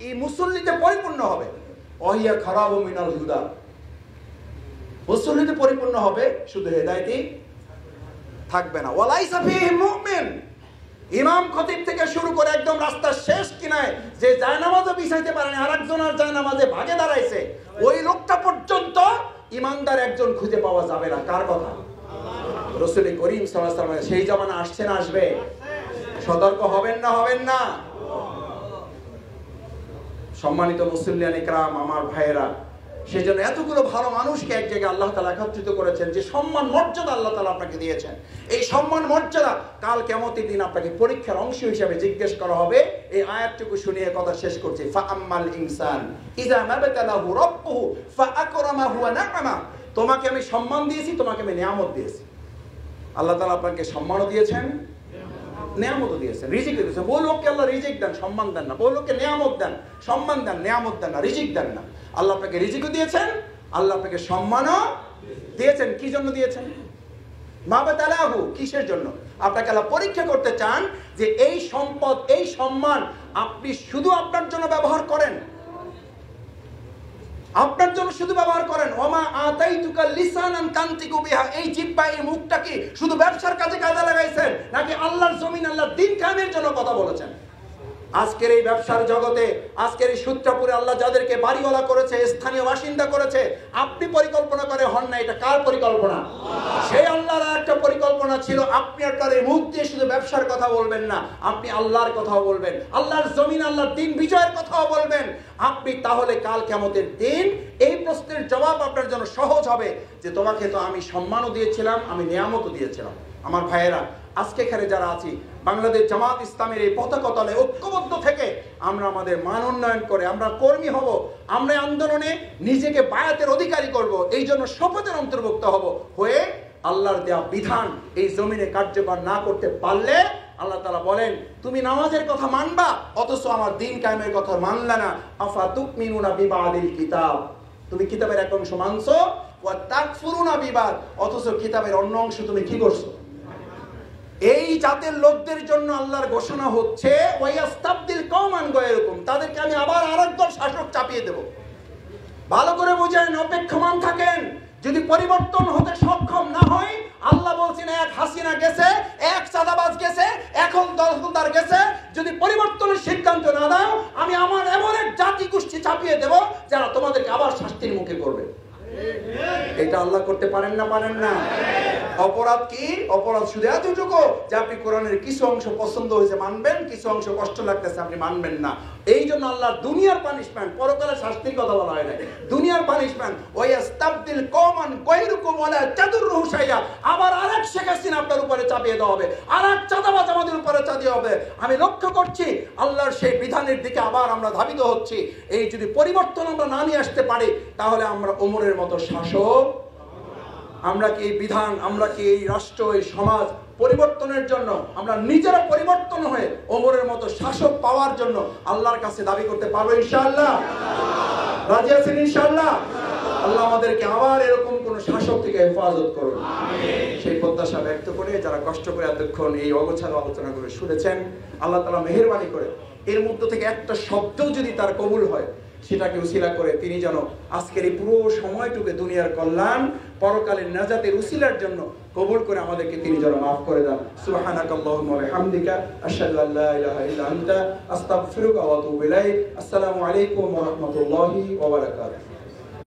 এই মুসল্লিতে পরিপূর্ণ হবে। ওয়াহিয়া খারাবু মিনাল হুদা, মুসল্লিতে পরিপূর্ণ হবে, শুধু হেদায়েতই থাকবে না। ওয়ালাইসা ফীহি মুমিন, ইমাম খতিব থেকে শুরু করে একদম রাস্তার শেষ কিনায় যে জায়নামাজও বিছাইতে পারেনি, আরেকজনের জায়নামাজে ভাগে দাঁড়াইছে, ওই লোকটা পর্যন্ত ইমানদার একজন খুঁজে পাওয়া যাবে না। কার কথা? রাসূল করিম সাল্লাল্লাহু আলাইহি ওয়াসাল্লাম। সেই জামানা আসছে না আসবে? সতর্ক হবেন না হবেন না? সম্মানিত মুসল্লিয়ান ইকরাম, আমার ভাইয়েরা, সেজন্য এতগুলো ভালো মানুষকে এক জায়গায় আল্লাহ তাআলা একত্রিত করেছেন, যে সম্মান মর্যাদা আল্লাহ তাআলা আপনাকে দিয়েছেন। এই সম্মান মর্যাদা কাল কিয়ামতের দিন আপনাকে পরীক্ষার অংশ হিসেবে জিজ্ঞেস করা হবে। এই আয়াতটুকু শুনিয়ে কথা শেষ করছি। ফাআম্মাল ইনসান ইযা মাবতালাহু রাব্বুহু ফাআকরামাহু ওয়া না'আমা, তোমাকে আমি সম্মান দিয়েছি, তোমাকে আমি নিয়ামত দিয়েছি। আল্লাহ তাআলা আপনাকে সম্মানও দিয়েছেন, নিয়ামতও দিয়েছেন, রিজিক দিয়েছেন। বহু লোককে আল্লাহ রিজিক দেন, সম্মান দেন না। বহু লোককে নিয়ামত দেন, সম্মান দেন, নিয়ামত দেন না, রিজিক দেন না। আল্লাহ আপনাকে রিজিকও দিয়েছেন, আল্লাহ আপনাকে সম্মানও দিয়েছেন। কি জন্য দিয়েছেন? মাবতালাহু, কিসের জন্য? আপনাকে আল্লাহ পরীক্ষা করতে চান যে এই সম্পদ, এই সম্মান আপনি শুধু আপনার জন্য ব্যবহার করেন, আপনার জন্য শুধু ব্যবহার করেন। ওমা আতাইতুকা লিসানান তানতিকু বিহা, এই জিহ্বা, এই মুখটা কি শুধু ব্যবসার কাজে কাজে লাগাইছেন, নাকি আল্লাহর জমিন, আল্লাহর দ্বীন কায়েমের জন্য কথা বলেছেন? আজকের এই ব্যবসার জগতে, আজকের এই সূত্রাপুরে আল্লাহ যাদেরকে বাড়িওয়ালা করেছে, স্থানীয় বাসিন্দা করেছে, আপনি পরিকল্পনা করে হন না, এটা কার পরিকল্পনা? সেই আল্লাহর একটা পরিকল্পনা ছিল, আপনি আপনার এই মুখ দিয়ে শুধু ব্যবসার কথা বলবেন না, আপনি আল্লাহর কথাও বলবেন, আল্লাহর জমিন, আল্লাহর দ্বীন বিজয়ের কথাও বলবেন। আপনি তাহলে কাল কিয়ামতের দিন এই প্রশ্নের জবাব আপনার জন্য সহজ হবে যে তোমাকে তো আমি সম্মানও দিয়েছিলাম, আমি নিয়ামতও দিয়েছিলাম। আমার ভাইয়েরা, আজকে এখানে যারা আছি, বাংলাদেশ জামাত ইসলামের এই পতাকা তলে ঐক্যবদ্ধ থেকে আমরা আমাদের মান উন্নয়ন করে আমরা কর্মী হব, আমরা আন্দোলনে নিজেকে বায়াতের অধিকারী করব, এই জন্য শপথের অন্তর্ভুক্ত হব, হয়ে আল্লাহর দেওয়া বিধান এই জমিনে কার্যকর না করতে পারলে আল্লাহ তাআলা বলেন তুমি নামাজের কথা মানবা অথচ আমার দ্বীন কায়েমের কথা মানলা না। আফা তুমিনুনা বিবাদিল কিতাব, তুমি কিতাবের এক অংশ মানছো, ওয়া তাকফুরুনা বিবাদ, অথচ কিতাবের অন্য অংশ তুমি কি করছো? এই জাতের লোকদের জন্য আল্লাহর ঘোষণা হচ্ছে ওয়াইয়াস্তাবদিল কওমান গায়রুকুম, তাদেরকে আমি আবার আরেকদল শাসক চাপিয়ে দেব। ভালো করে বুঝেন, অপেক্ষমান থাকেন। যদি পরিবর্তন হতে সক্ষম না হয়, আল্লাহ বলছেন এক হাসিনা গেছে, এক চাঁদাবাজ গেছে, এখন দখলদার গেছে, যদি পরিবর্তনের সিদ্ধান্ত না দাও, আমি আমার এমন এক জাতি গোষ্ঠী চাপিয়ে দেব যারা তোমাদেরকে আবার শাস্তির মুখে করবে। এটা আল্লাহ করতে পারেন না? পারেন না? অপরাধ কি? অপরাধ শুধু এতটুকু যে আপনি কোরআনের কিছু অংশ পছন্দ হয়েছে মানবেন, কিছু অংশ কষ্ট লাগতেছে আপনি মানবেন না। এই জন্য আল্লাহ দুনিয়ার পানিশমেন্ট, পরকালের শাস্তির কথা বলা হয় না, দুনিয়ার পানিশমেন্ট। ওয়াইয়াস্তাবদিল কওমান গায়রুকুম ওয়ালা তাদুররুহু শাইআ, আবার আরেক শেখ হাসিনা আপনার উপরে চাপিয়ে দেওয়া হবে, আরেক চাঁদাবাজ আমাদের উপরে চাপিয়ে হবে। আমি লক্ষ্য করছি আল্লাহর সেই বিধানের দিকে আবার আমরা ধাবিত হচ্ছি। এই যদি পরিবর্তন আমরা না নিয়ে আসতে পারি, তাহলে আমরা ওমরের মতো শাসক, আমরা কি এই বিধান, আমরা কি এই রাষ্ট্র, এই সমাজ পরিবর্তনের জন্য আমরা নিজেরা পরিবর্তন হয়ে ওমরের মতো শাসক পাওয়ার জন্য আল্লাহর কাছে দাবি করতে পারবো ইনশাআল্লাহ? রাজি আছেন ইনশাআল্লাহ? আল্লাহ আমাদেরকে আবার এরকম কোন শাসক থেকে হেফাজত করুন, সেই প্রত্যাশা ব্যক্ত করে যারা কষ্ট করে এতক্ষণ এই অগোছালো আলোচনাগুলো শুনেছেন, আল্লাহ তাআলা মেহেরবানি করে এর মধ্যে থেকে একটা শব্দও যদি তার কবুল হয়, সেটাকে উসিলা করে তিনি যেন আজকের এই পুরো সময়টুকু দুনিয়ার কল্যাণ, পরকালের নাজাতের উসিলার জন্য কবুল করে আমাদেরকে তিনি যেন মাফ করে দেন। সুবহানাকাল্লাহুম্মা ওয়া বিহামদিকা আশহাদু আল্লা ইলাহা ইল্লা আনতা আস্তাগফিরুকা ওয়া আতুবু ইলাইক। আসসালামু আলাইকুম ওয়া রাহমাতুল্লাহি ওয়া বারাকাতুহু।